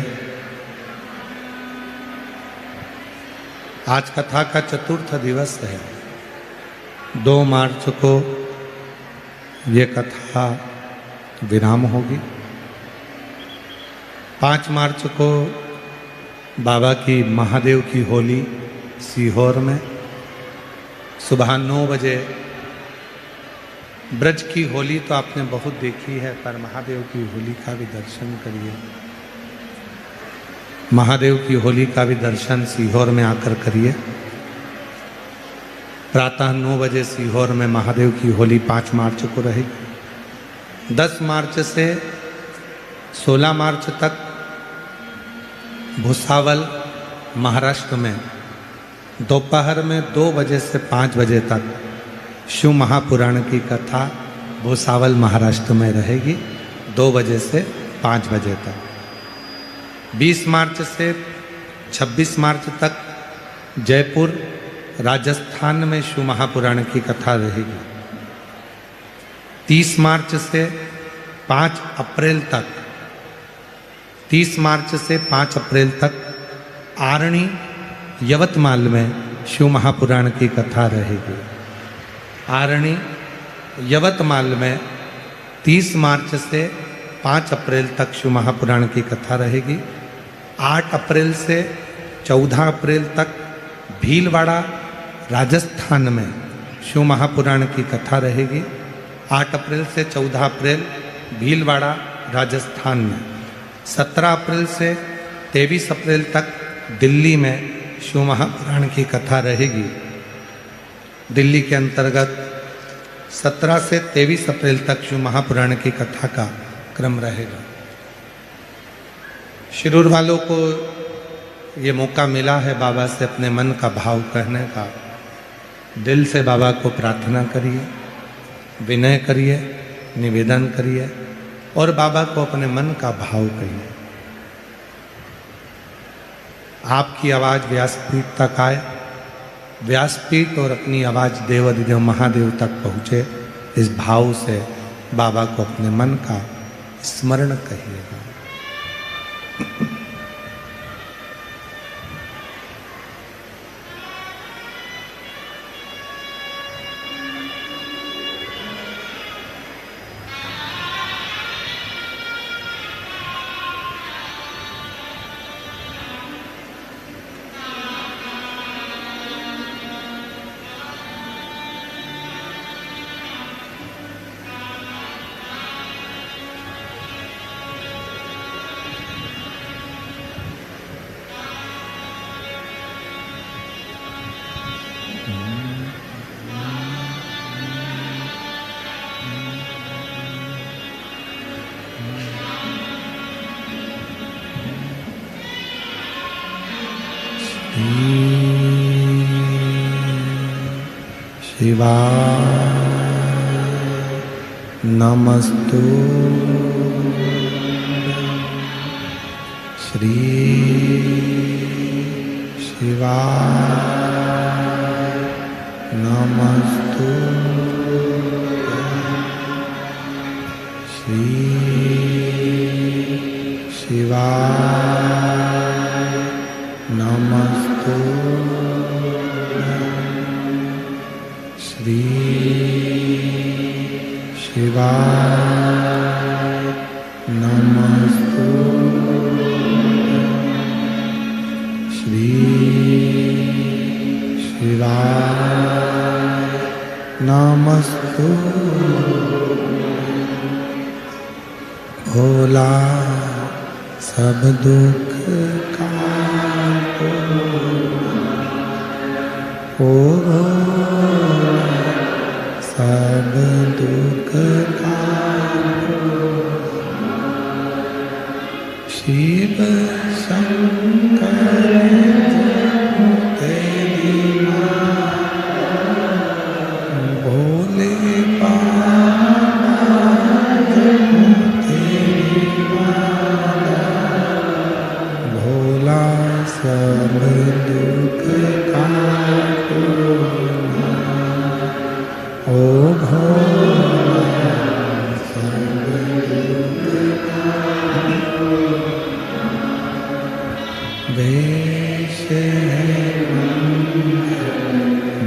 आज कथा का चतुर्थ दिवस है। 2 मार्च को ये कथा विराम होगी। 5 मार्च को बाबा की महादेव की होली सीहोर में सुबह 9 बजे ब्रज की होली तो आपने बहुत देखी है, पर महादेव की होली का भी दर्शन करिए। महादेव की होली का भी दर्शन सीहोर में आकर करिए। प्रातः 9 बजे सीहोर में महादेव की होली 5 मार्च को रहेगी। 10 मार्च से 16 मार्च तक भुसावल महाराष्ट्र में दोपहर में 2 बजे से 5 बजे तक शिव महापुराण की कथा भुसावल महाराष्ट्र में रहेगी, 2 बजे से 5 बजे तक। 20 मार्च से 26 मार्च तक जयपुर राजस्थान में शिव महापुराण की कथा रहेगी। 30 मार्च से 5 अप्रैल तक 30 मार्च से 5 अप्रैल तक आरणी यवतमाल में शिव महापुराण की कथा रहेगी। आरणी यवतमाल में 30 मार्च से 5 अप्रैल तक शिव महापुराण की कथा रहेगी। 8 अप्रैल से 14 अप्रैल तक भीलवाड़ा राजस्थान में शिव महापुराण की कथा रहेगी। 8 अप्रैल से 14 अप्रैल भीलवाड़ा राजस्थान में। 17 अप्रैल से 23 अप्रैल तक दिल्ली में शिव महापुराण की कथा रहेगी। दिल्ली के अंतर्गत 17 से 23 अप्रैल तक शिव महापुराण की कथा का क्रम रहेगा। शिरूर वालों को ये मौका मिला है बाबा से अपने मन का भाव कहने का। दिल से बाबा को प्रार्थना करिए, विनय करिए, निवेदन करिए और बाबा को अपने मन का भाव कहिए। आपकी आवाज़ व्यासपीठ तक आए, व्यासपीठ और अपनी आवाज़ देवाधिदेव महादेव तक पहुँचे, इस भाव से बाबा को अपने मन का स्मरण कहिएगा। शिवाय नमस्तु श्री शिवाय नमस्तु श्री शिवाय नमस्तु श्री शिवाय नमस्तु श्री शिवाय नमस्तु। भोला सब दुख का ओ सब दुख का शिव शंकर तेरी भोले बाबा तेरी भोला सब दुख का ओ भोला सब दुख का वेश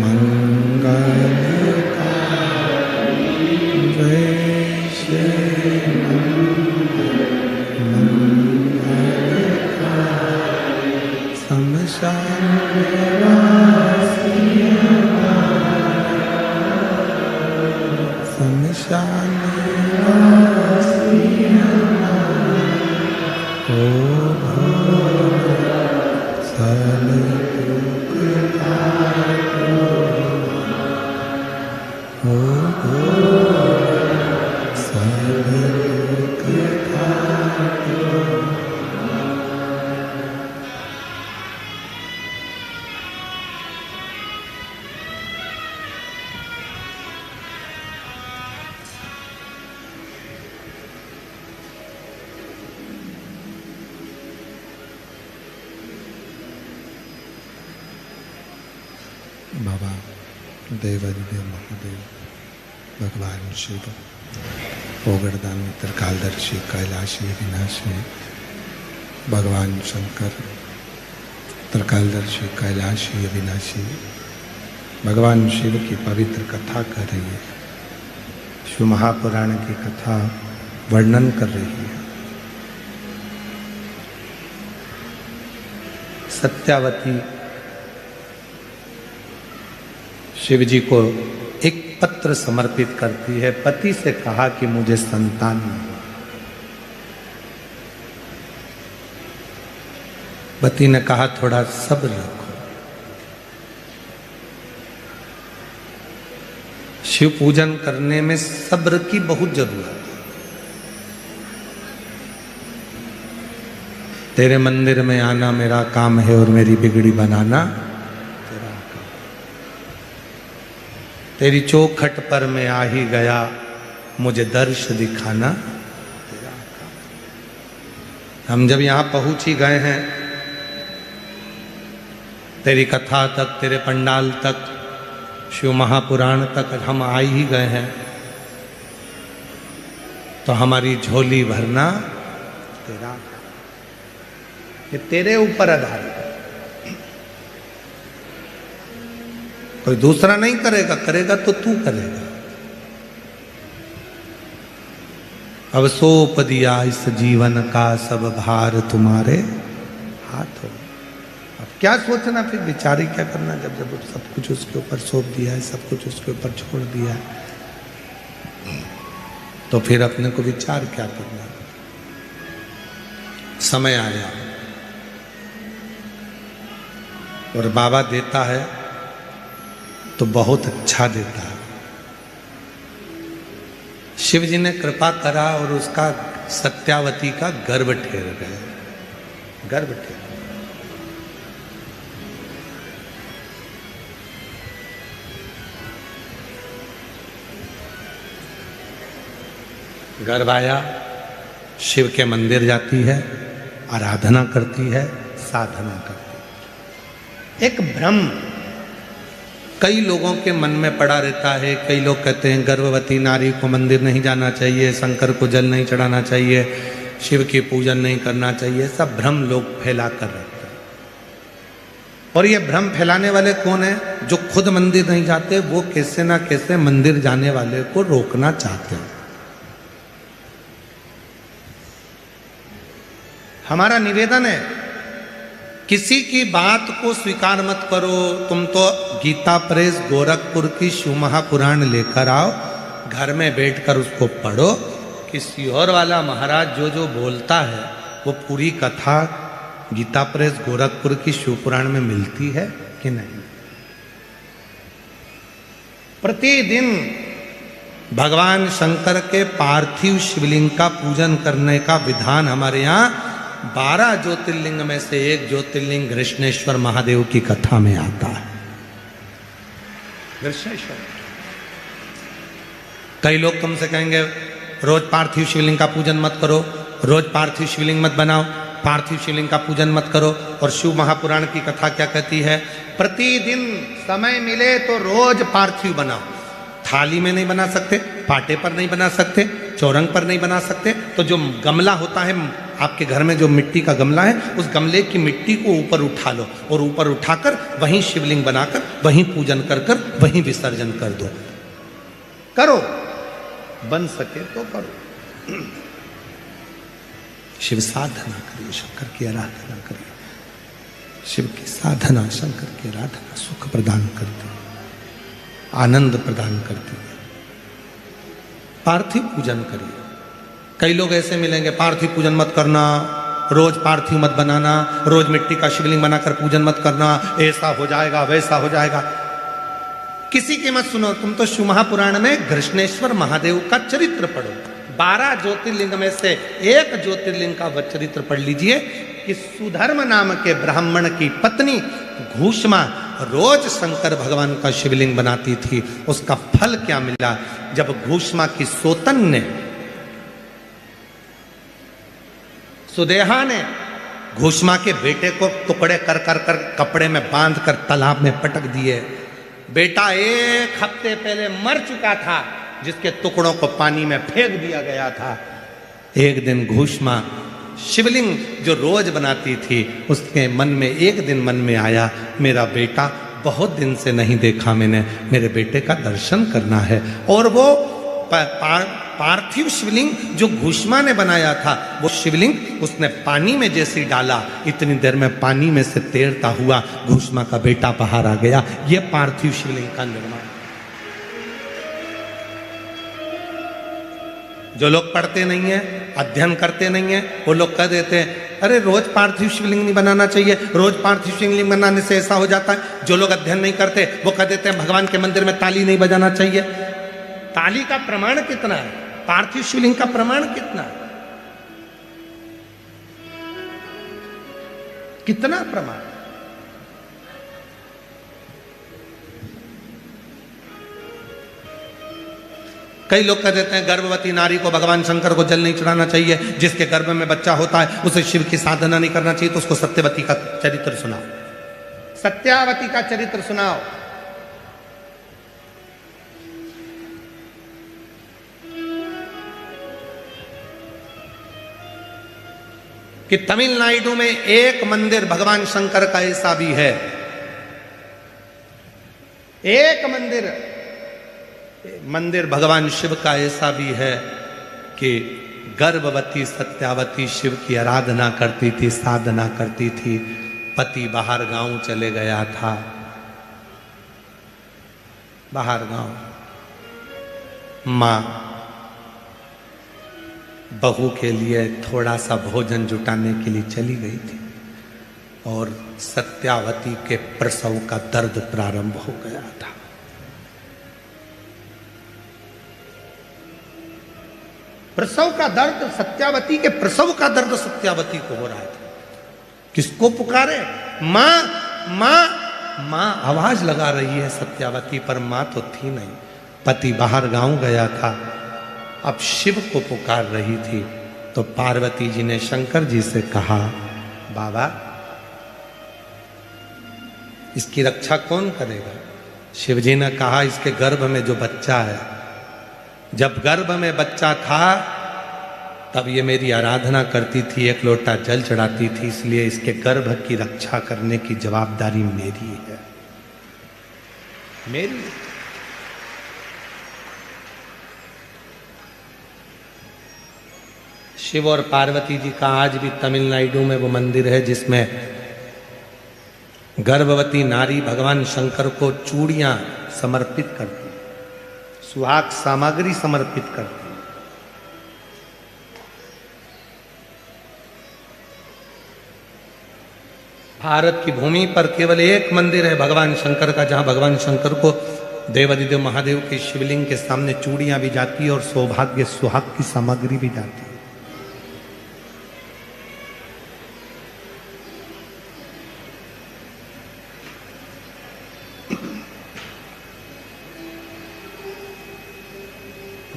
मंगल का वेश मंगल का शमशान बाबा देवादिदेव महादेव भगवान शिव ओगड़दानी त्रिकालदर्शी कैलाशी विनाशी भगवान शंकर त्रिकालदर्शी कैलाशी अविनाशी भगवान शिव की पवित्र कथा कर रही है। शिव महापुराण की कथा वर्णन कर रही है। सत्यावती शिव जी को एक पत्र समर्पित करती है। पति से कहा कि मुझे संतान नहीं। पति ने कहा थोड़ा सब्र रखो। शिव पूजन करने में सब्र की बहुत जरूरत है। तेरे मंदिर में आना मेरा काम है और मेरी बिगड़ी बनाना तेरा काम। तेरी चौखट पर मैं आ ही गया, मुझे दर्श दिखाना तेरा काम। हम जब यहां पहुंच ही गए हैं, तेरी कथा तक, तेरे पंडाल तक, शिव महापुराण तक हम आ ही गए हैं, तो हमारी झोली भरना तेरा, ये तेरे ऊपर आधारित है। कोई दूसरा नहीं करेगा, करेगा तो तू करेगा। अब सौंप दिया इस जीवन का सब भार तुम्हारे हाथ हो। अब क्या सोचना, फिर विचार क्या करना, जब जब सब कुछ उसके ऊपर सौंप दिया है, सब कुछ उसके ऊपर छोड़ दिया है, तो फिर अपने को विचार क्या करना। समय आया और बाबा देता है तो बहुत अच्छा देता है। शिव जी ने कृपा करा और उसका सत्यावती का गर्भ ठेर गया। गर्भ ठेर गर्भ आया, शिव के मंदिर जाती है, आराधना करती है, साधना करती है। एक भ्रम कई लोगों के मन में पड़ा रहता है। कई लोग कहते हैं गर्भवती नारी को मंदिर नहीं जाना चाहिए, शंकर को जल नहीं चढ़ाना चाहिए, शिव की पूजन नहीं करना चाहिए। सब भ्रम लोग फैला कर रखते हैं। और ये भ्रम फैलाने वाले कौन है? जो खुद मंदिर नहीं जाते, वो कैसे ना कैसे मंदिर जाने वाले को रोकना चाहते हैं। हमारा निवेदन है, किसी की बात को स्वीकार मत करो। तुम तो गीता प्रेस गोरखपुर की शिव महापुराण लेकर आओ, घर में बैठकर उसको पढ़ो कि सीहोर वाला महाराज जो जो बोलता है वो पूरी कथा गीता प्रेस गोरखपुर की शिव पुराण में मिलती है कि नहीं। प्रतिदिन भगवान शंकर के पार्थिव शिवलिंग का पूजन करने का विधान हमारे यहाँ 12 ज्योतिर्लिंग में से एक ज्योतिर्लिंग कृष्णेश्वर महादेव की कथा में आता है। कृष्णेश्वर। कई लोग तुमसे कहेंगे रोज पार्थिव शिवलिंग का पूजन मत करो, रोज पार्थिव शिवलिंग मत बनाओ, पार्थिव शिवलिंग का पूजन मत करो। और शिव महापुराण की कथा क्या कहती है? प्रतिदिन समय मिले तो रोज पार्थिव बनाओ। थाली में नहीं बना सकते, पाटे पर नहीं बना सकते, चौरंग पर नहीं बना सकते, तो जो गमला होता है आपके घर में, जो मिट्टी का गमला है, उस गमले की मिट्टी को ऊपर उठा लो और ऊपर उठाकर वहीं शिवलिंग बनाकर वहीं पूजन कर कर वहीं विसर्जन कर दो। करो, बन सके तो करो। शिव साधना करिए, शंकर की आराधना करिए। शिव की साधना, शंकर की आराधना सुख प्रदान करती है, आनंद प्रदान करती है। पार्थिव पूजन करिए। कई लोग ऐसे मिलेंगे, पार्थिव पूजन मत करना, रोज पार्थिव मत बनाना, रोज मिट्टी का शिवलिंग बनाकर पूजन मत करना, ऐसा हो जाएगा वैसा हो जाएगा। किसी की मत सुनो, तुम तो शिव महापुराण में घृष्णेश्वर महादेव का चरित्र पढ़ो। 12 ज्योतिर्लिंग में से एक ज्योतिर्लिंग का वह चरित्र पढ़ लीजिए कि सुधर्म नाम के ब्राह्मण की पत्नी घूष्मा रोज शंकर भगवान का शिवलिंग बनाती थी। उसका फल क्या मिला? जब घूष्मा की सोतन ने, सुदेहा ने घूष्मा के बेटे को टुकड़े कर कर कर कपड़े में बांध कर तालाब में पटक दिए। बेटा 1 हफ्ते पहले मर चुका था, जिसके टुकड़ों को पानी में फेंक दिया गया था। एक दिन घूष्मा शिवलिंग जो रोज बनाती थी, उसके मन में एक दिन मन में आया, मेरा बेटा बहुत दिन से नहीं देखा मैंने, मेरे बेटे का दर्शन करना है। और वो पार्थिव शिवलिंग जो घूष्मा ने बनाया था, वो शिवलिंग उसने पानी में जैसे डाला, इतनी देर में पानी में से तैरता हुआ घूष्मा का बेटा बाहर आ गया। ये पार्थिव शिवलिंग का निर्माण। जो लोग पढ़ते नहीं है, अध्ययन करते नहीं है, वो लोग कह देते हैं अरे रोज पार्थिव शिवलिंग नहीं बनाना चाहिए, रोज पार्थिव शिवलिंग बनाने से ऐसा हो जाता है। जो लोग अध्ययन नहीं करते वो कह देते हैं भगवान के मंदिर में ताली नहीं बजाना चाहिए। ताली का प्रमाण कितना है? पार्थिव शिवलिंग का प्रमाण कितना है? कितना प्रमाण? कई लोग कह देते हैं गर्भवती नारी को भगवान शंकर को जल नहीं चढ़ाना चाहिए, जिसके गर्भ में बच्चा होता है उसे शिव की साधना नहीं करना चाहिए। तो उसको सत्यवती का चरित्र सुनाओ, सत्यावती का चरित्र सुनाओ। कि तमिलनाडु में एक मंदिर भगवान शंकर का ऐसा भी है, एक मंदिर भगवान शिव का ऐसा भी है कि गर्भवती सत्यावती शिव की आराधना करती थी, साधना करती थी। पति बाहर गांव चले गया था, बाहर गांव, मां बहू के लिए थोड़ा सा भोजन जुटाने के लिए चली गई थी और सत्यावती के प्रसव का दर्द प्रारंभ हो गया था। प्रसव का दर्द, सत्यावती के प्रसव का दर्द सत्यावती को हो रहा था। किसको पुकारे? मां मां मां आवाज लगा रही है सत्यावती, पर मां तो थी नहीं। पति बाहर गांव गया था, अब शिव को पुकार रही थी। तो पार्वती जी ने शंकर जी से कहा, बाबा इसकी रक्षा कौन करेगा? शिव जी ने कहा, इसके गर्भ में जो बच्चा है, जब गर्भ में बच्चा था तब ये मेरी आराधना करती थी, 1 लोटा जल चढ़ाती थी, इसलिए इसके गर्भ की रक्षा करने की जवाबदारी मेरी है, मेरी। शिव और पार्वती जी का आज भी तमिलनाडु में वो मंदिर है जिसमें गर्भवती नारी भगवान शंकर को चूड़ियां समर्पित करती, सुहाग सामग्री समर्पित करती। भारत की भूमि पर केवल एक मंदिर है भगवान शंकर का, जहां भगवान शंकर को देवादिदेव महादेव के शिवलिंग के सामने चूड़ियां भी जाती है और सौभाग्य सुहाग की सामग्री भी जाती है।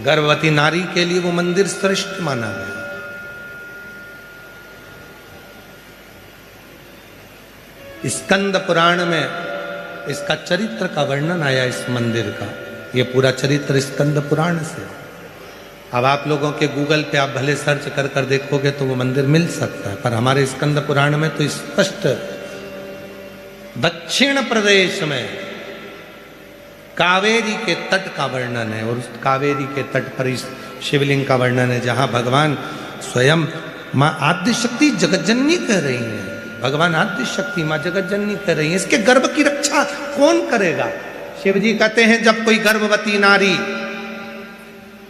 गर्भवती नारी के लिए वो मंदिर श्रेष्ठ माना गया। स्कंद पुराण में इसका चरित्र का वर्णन आया, इस मंदिर का। ये पूरा चरित्र स्कंद पुराण से। अब आप लोगों के गूगल पे आप भले सर्च कर कर देखोगे तो वो मंदिर मिल सकता है, पर हमारे स्कंद पुराण में तो स्पष्ट दक्षिण प्रदेश में कावेरी के तट का वर्णन है, और उस कावेरी के तट पर इस शिवलिंग का वर्णन है, जहां भगवान स्वयं मां आद्यशक्ति जगज्जननी कह रही हैं। भगवान आद्यशक्ति मां जगज्जननी कह रही है, इसके गर्भ की रक्षा कौन करेगा? शिव जी कहते हैं, जब कोई गर्भवती नारी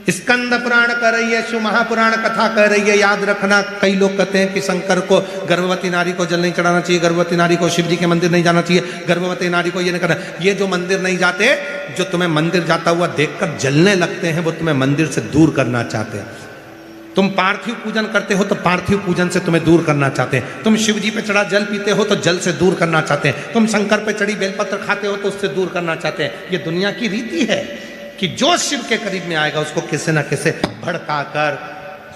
स्कंद पुराण कर रही है, शिव महापुराण कथा कह रही है। याद रखना, कई लोग कहते हैं कि शंकर को गर्भवती नारी को जल नहीं चढ़ाना चाहिए, गर्भवती नारी को शिव जी के मंदिर नहीं जाना चाहिए, गर्भवती नारी को ये नहीं करना। ये जो मंदिर नहीं जाते, जो तुम्हें मंदिर जाता हुआ देखकर जलने लगते हैं, वो तुम्हें मंदिर से दूर करना चाहते हैं। तुम पार्थिव पूजन करते हो तो पार्थिव पूजन से तुम्हें दूर करना चाहते हैं। तुम शिव जी पे चढ़ा जल पीते हो तो जल से दूर करना चाहते हैं। तुम शंकर पे चढ़ी बेलपत्र खाते हो तो उससे दूर करना चाहते हैं। ये दुनिया की रीति है कि जो शिव के करीब में आएगा उसको किसी न किसी भड़काकर,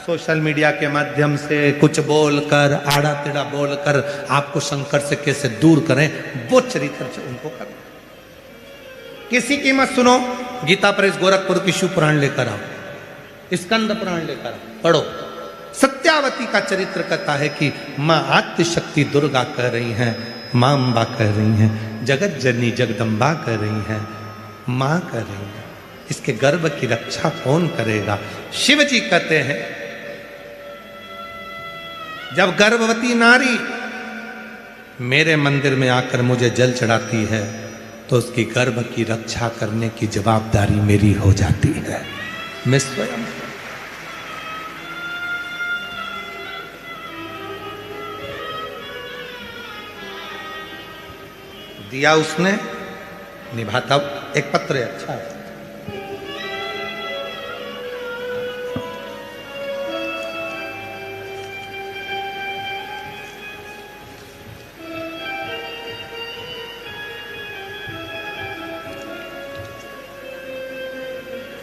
सोशल मीडिया के माध्यम से कुछ बोलकर, आड़ा टेढ़ा बोलकर आपको शंकर से कैसे दूर करें, वो चरित्र से उनको करें। किसी की मत सुनो। गीता प्रेस गोरखपुर की शिव पुराण लेकर आओ, स्कंद पुराण लेकर आओ, पढ़ो। सत्यावती का चरित्र कहता है कि माँ आद्यशक्ति दुर्गा कह रही हैं, माँ अम्बा कह रही हैं, जगत जननी जगदम्बा कह रही हैं, माँ कह रही हैं। इसके गर्भ की रक्षा कौन करेगा? शिव जी कहते हैं, जब गर्भवती नारी मेरे मंदिर में आकर मुझे जल चढ़ाती है तो उसकी गर्भ की रक्षा करने की जवाबदारी मेरी हो जाती है। मैं स्वयं दिया उसने, निभाता। एक पत्र है, अच्छा है।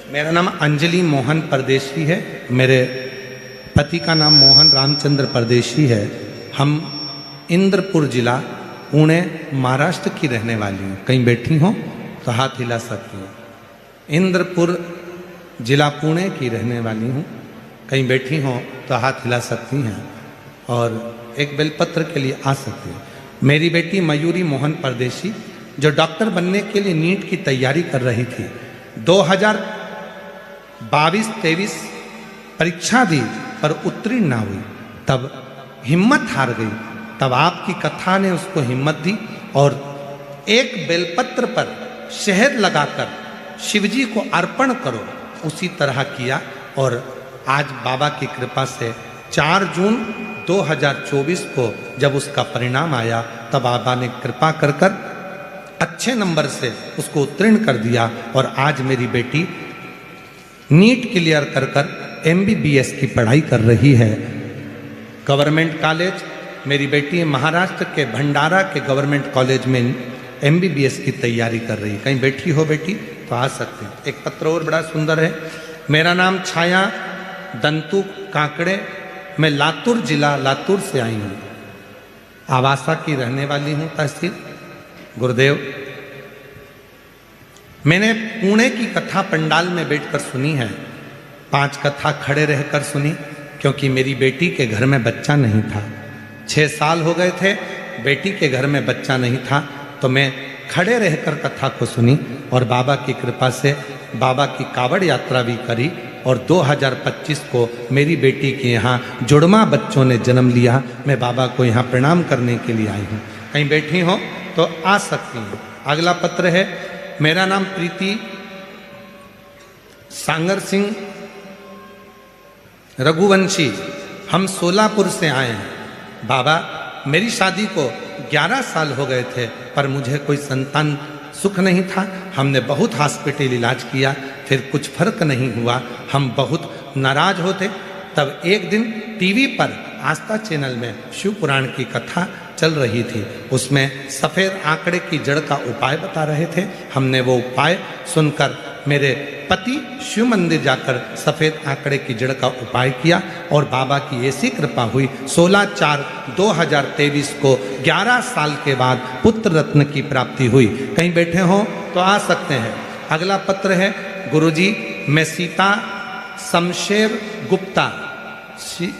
मेरा नाम अंजलि मोहन परदेशी है। मेरे पति का नाम मोहन रामचंद्र परदेशी है। हम इंद्रपुर जिला पुणे महाराष्ट्र की रहने वाली हूँ। कहीं बैठी हो तो हाथ हिला सकती हूँ। इंद्रपुर जिला पुणे की रहने वाली हूँ। कहीं बैठी हो तो हाथ हिला सकती हैं और एक बेलपत्र के लिए आ सकती हैं। मेरी बेटी मयूरी मोहन परदेशी जो डॉक्टर बनने के लिए नीट की तैयारी कर रही थी, 2022-23 परीक्षा दी पर उत्तीर्ण ना हुई, तब हिम्मत हार गई। तब आपकी कथा ने उसको हिम्मत दी और एक बेलपत्र पर शहद लगाकर शिवजी को अर्पण करो, उसी तरह किया। और आज बाबा की कृपा से 4 जून 2024 को जब उसका परिणाम आया, तब बाबा ने कृपा कर अच्छे नंबर से उसको उत्तीर्ण कर दिया। और आज मेरी बेटी नीट क्लियर कर MBBS की पढ़ाई कर रही है गवर्नमेंट कॉलेज। मेरी बेटी महाराष्ट्र के भंडारा के गवर्नमेंट कॉलेज में MBBS की तैयारी कर रही है। कहीं बैठी हो बेटी तो आ सकते हैं। एक पत्र और बड़ा सुंदर है। मेरा नाम छाया दंतु काकड़े, मैं लातूर जिला लातूर से आई हूँ। आवासा की रहने वाली हूँ, तहसील गुरुदेव। मैंने पुणे की कथा पंडाल में बैठकर सुनी है। 5 कथा खड़े रहकर सुनी, क्योंकि मेरी बेटी के घर में बच्चा नहीं था। 6 साल हो गए थे, बेटी के घर में बच्चा नहीं था, तो मैं खड़े रहकर कथा को सुनी और बाबा की कृपा से बाबा की कावड़ यात्रा भी करी। और 2025 को मेरी बेटी के यहाँ जुड़वा बच्चों ने जन्म लिया। मैं बाबा को यहाँ प्रणाम करने के लिए आई हूँ। कहीं बैठी हो तो आ सकती हूँ। अगला पत्र है। मेरा नाम प्रीति सांगर सिंह रघुवंशी, हम सोलापुर से आए हैं। बाबा, मेरी शादी को 11 साल हो गए थे, पर मुझे कोई संतान सुख नहीं था। हमने बहुत हॉस्पिटल इलाज किया, फिर कुछ फर्क नहीं हुआ। हम बहुत नाराज होते। तब एक दिन टीवी पर आस्था चैनल में शिव पुराण की कथा चल रही थी। उसमें सफ़ेद आंकड़े की जड़ का उपाय बता रहे थे। हमने वो उपाय सुनकर मेरे पति शिव मंदिर जाकर सफ़ेद आंकड़े की जड़ का उपाय किया और बाबा की ऐसी कृपा हुई। 16/4/2023 को 11 साल के बाद पुत्र रत्न की प्राप्ति हुई। कहीं बैठे हो तो आ सकते हैं। अगला पत्र है। गुरुजी, मैं सीता शमशेर गुप्ता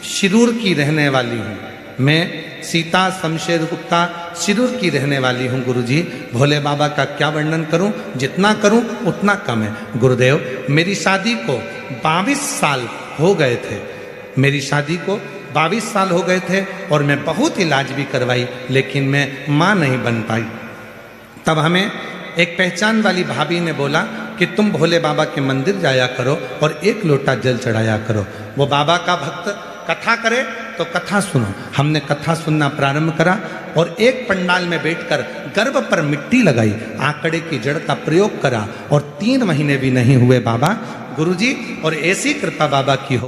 शिरूर की रहने वाली हूँ। मैं सीता शमशेर गुप्ता शिरूर की रहने वाली हूँ। गुरुजी, भोले बाबा का क्या वर्णन करूँ? जितना करूँ उतना कम है। गुरुदेव, मेरी शादी को 22 साल हो गए थे। मेरी शादी को 22 साल हो गए थे और मैं बहुत इलाज भी करवाई, लेकिन मैं माँ नहीं बन पाई। तब हमें एक पहचान वाली भाभी ने बोला, कि तुम भोले बाबा के मंदिर जाया करो और 1 लोटा जल चढ़ाया करो। वो बाबा का भक्त कथा करे तो कथा सुनो। हमने कथा सुनना प्रारंभ करा और एक पंडाल में बैठकर गर्भ पर मिट्टी लगाई, आंकड़े की जड़ का प्रयोग करा और 3 महीने भी नहीं हुए बाबा गुरुजी, और ऐसी कृपा बाबा की हो।